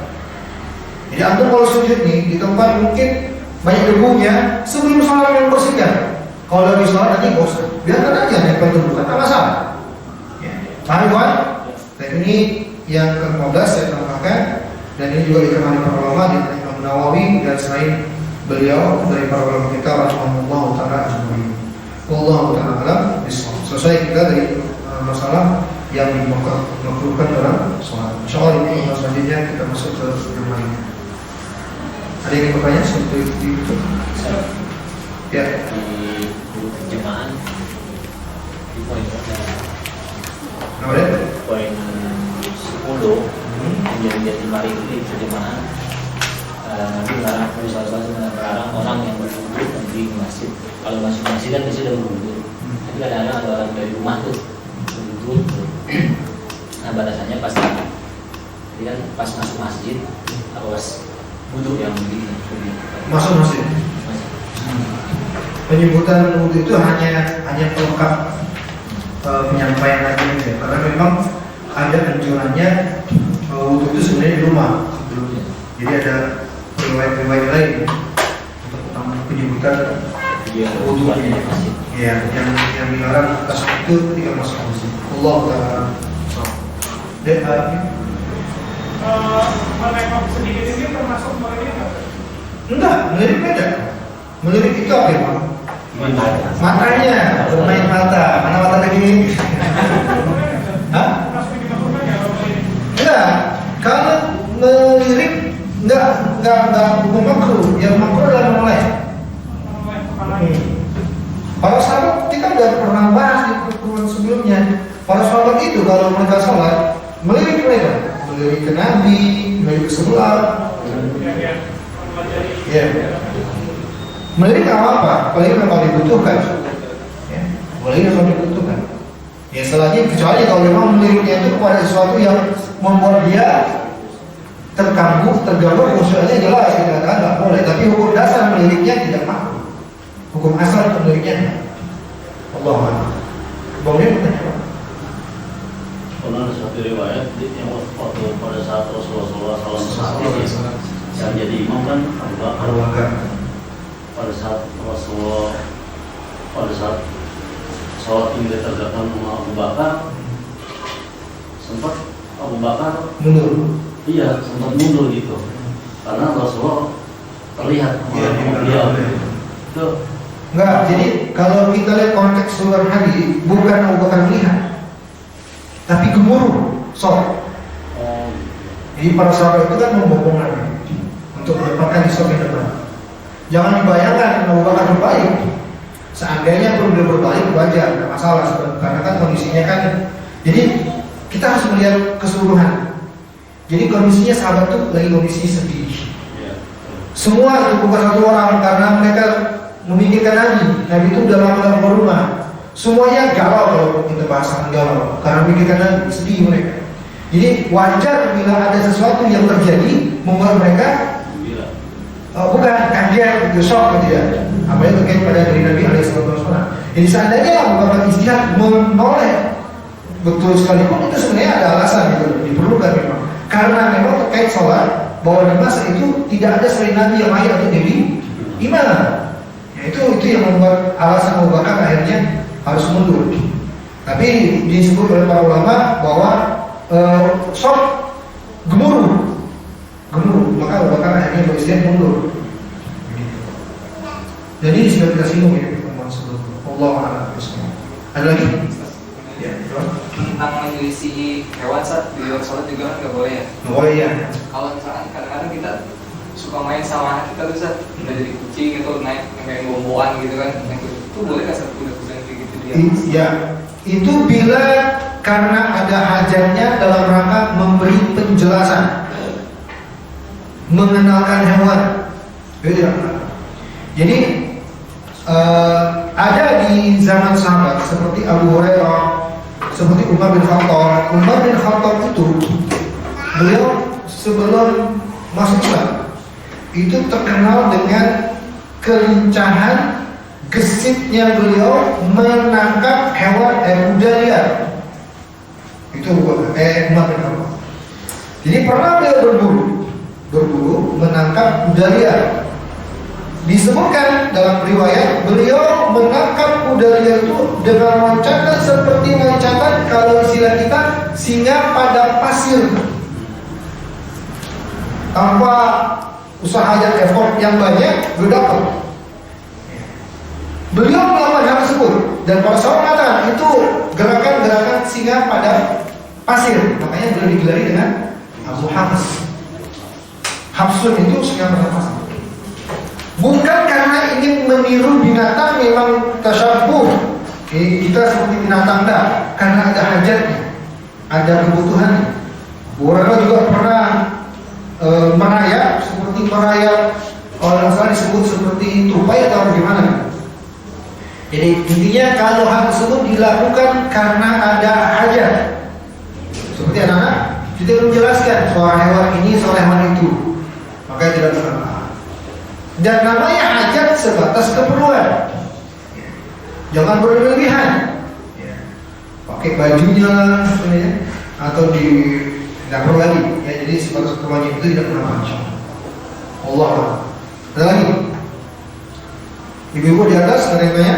Jadi antum kalau sujud nih di tempat mungkin banyak debunya, sebelum sholat yang bersihkan. Kalau lagi sholat nanti bosan, biarkan aja nempel dulu, kan tak masalah. Ya. Paham kan? Dan ini yang ke-15 saya tambahkan, dan ini juga dikenali para ulama di Imam Nawawi dan selain beliau dari para ulama kita rahimahullah taala ajmain. Wallahu taala alam bisawab. Selesai kita dari masalah yang dimakruhkan dalam sholat. Insyaallah di kelas selanjutnya kita masuk ke yang lainnya. Ada yang bertanya seperti itu? Ya. Di terjemahan di poin poin 10 menjadi mari itu di terjemahan Nabi melarang melarang orang yang berwudu di masjid. Kalau masuk masjid kan biasanya udah berwudu. Tapi kadang-kadang ada orang dari rumah tuh berwudu. Nah batasannya pas jadi kan pas masuk masjid atau pas wudu yang begini. Masuk masjid. Penyebutan wudu itu hanya pelengkap penyampaian aja, karena memang ada anjurannya wudhu itu sebenarnya di rumah sebelumnya. Jadi ada riwayat-riwayat lain untuk penyebutan wudhu ini. Ya, yang dilarang atas itu ketika masuk masjid. Allah Taala. Menengok sedikit ini termasuk melirik nggak? Enggak, melirik beda. Melirik itu apa ya? Matanya, bermain mata. Mana mata lagi? Hah? Enggak. Kalau melirik enggak hukum makruh. Yang makruh adalah mulai. Para sahabat kita udah pernah bahas di pertemuan sebelumnya. Para sahabat itu kalau mereka sholat melirik mereka, melirik ke Nabi, melirik ke sebelah. Ya. Melirik apa? Apalagi kalau dibutuhkan. Ya. Apalagi kalau dibutuhkan. Ya selagi kecuali kalau memang meliriknya itu kepada sesuatu yang membuat dia terganggu, khususnya jelas tidak ada, boleh. Tapi hukum dasar meliriknya tidak makruh. Hukum asal pemiliknya Allah Maha. Boleh bertanya Pak? Pernah ada satu riwayat yang waktu pada saat Rasulullah SAW yang jadi imam kan Abu Bakar. Pada saat Rasulullah sholat ini ditegakkan sama Abu Bakar, sempat Abu Bakar Mundur. Iya, sempat mundur gitu. Karena Rasulullah terlihat beliau. Itu Enggak, jadi kalau kita lihat konteks luar hadis, bukan Abu Bakar melihat, tapi gemuruh, Jadi para sahabat itu kan membobongan untuk mendapatkan di depan. Jangan dibayangkan Abu Bakar berbalik. Seandainya pun beliau berbalik wajar, tidak masalah, karena kan kondisinya kan. Jadi kita harus melihat keseluruhan. Jadi kondisinya sahabat itu lagi kondisi sedih. Semua itu bukan satu orang, karena mereka memikirkan Nabi itu udah lama rumah. Semuanya galau kalau kita bahas galau, karena memikirkan Nabi, sedih mereka. Jadi wajar bila ada sesuatu yang terjadi membuat mereka bukan kaget, shock gitu ya. Apa yang terkait pada dari Nabi Alaihissalam. Jadi seandainya Abu Bakar istihad menoleh, betul sekali pun itu sebenarnya ada alasan gitu, diperlukan memang. Karena memang terkait sholat, bahwa di masa itu tidak ada selain Nabi yang layak untuk jadi imam. Itu yang membuat alasan Abu Bakar akhirnya harus mundur. Tapi disebut oleh para ulama bahwa shock gemuruh, maka Abu Bakar akhirnya beristirahat mundur. Jadi sudah kita singgung ya pertemuan sebelumnya. Allah a'lam. Ada lagi? Ya, tentang menyelisih hewan saat di luar sholat juga kan nggak boleh ya? nggak boleh ya. Kalau misalkan kadang-kadang kita suka main sama anak kita tuh Sat, udah jadi kucing atau naik kayak bomboan gitu kan, itu boleh nggak Sat kuda-kuda kayak gitu dia? Ya, itu bila karena ada hajatnya dalam rangka memberi penjelasan, mengenalkan hewan. Jadi ada di zaman sahabat seperti Abu Hurairah, seperti Umar bin Khattab. Umar bin Khattab itu beliau sebelum masuk Islam itu terkenal dengan kelincahan, gesitnya beliau menangkap hewan kuda liar. Itu Umar bin Khattab. Jadi pernah beliau berburu menangkap kuda liar. Disebutkan dalam riwayat beliau menangkap kuda liar itu dengan loncatan seperti loncatan kalau istilah kita singa pada pasir, tanpa usaha yang effort yang banyak berdapat. Beliau melakukan hal tersebut dan para sahabat mengatakan itu gerakan-gerakan singa pada pasir, makanya beliau digelari dengan Abu Habs. Habsun itu singa pada pasir. Bukan karena ingin meniru binatang, memang tasyabuh kita seperti binatang dah, karena ada hajatnya, ada kebutuhan. Orang juga pernah merayap seperti merayap orang salah disebut seperti tupai atau bagaimana. Jadi intinya kalau hal tersebut dilakukan karena ada hajat, seperti anak-anak kita menjelaskan soal hewan ini, soal hewan itu, maka tidak salah. Dan namanya hajat sebatas keperluan. Jangan berlebihan. Pakai bajunya atau Tidak perlu lagi. Ya, jadi sebatas wajib itu tidak pernah panjang. Allah. Ada lagi? Ibu-ibu di atas ada yang tanya?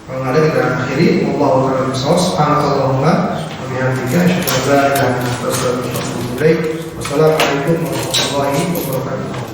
Kalau nggak ada kita akhiri. Wallahu a'lam bishawab. Subhanallahumma wa bihamdika asyhadu an la ilaha illa anta astaghfiruka wa atubu ilaik. Wassalamualaikum warahmatullahi wabarakatuh.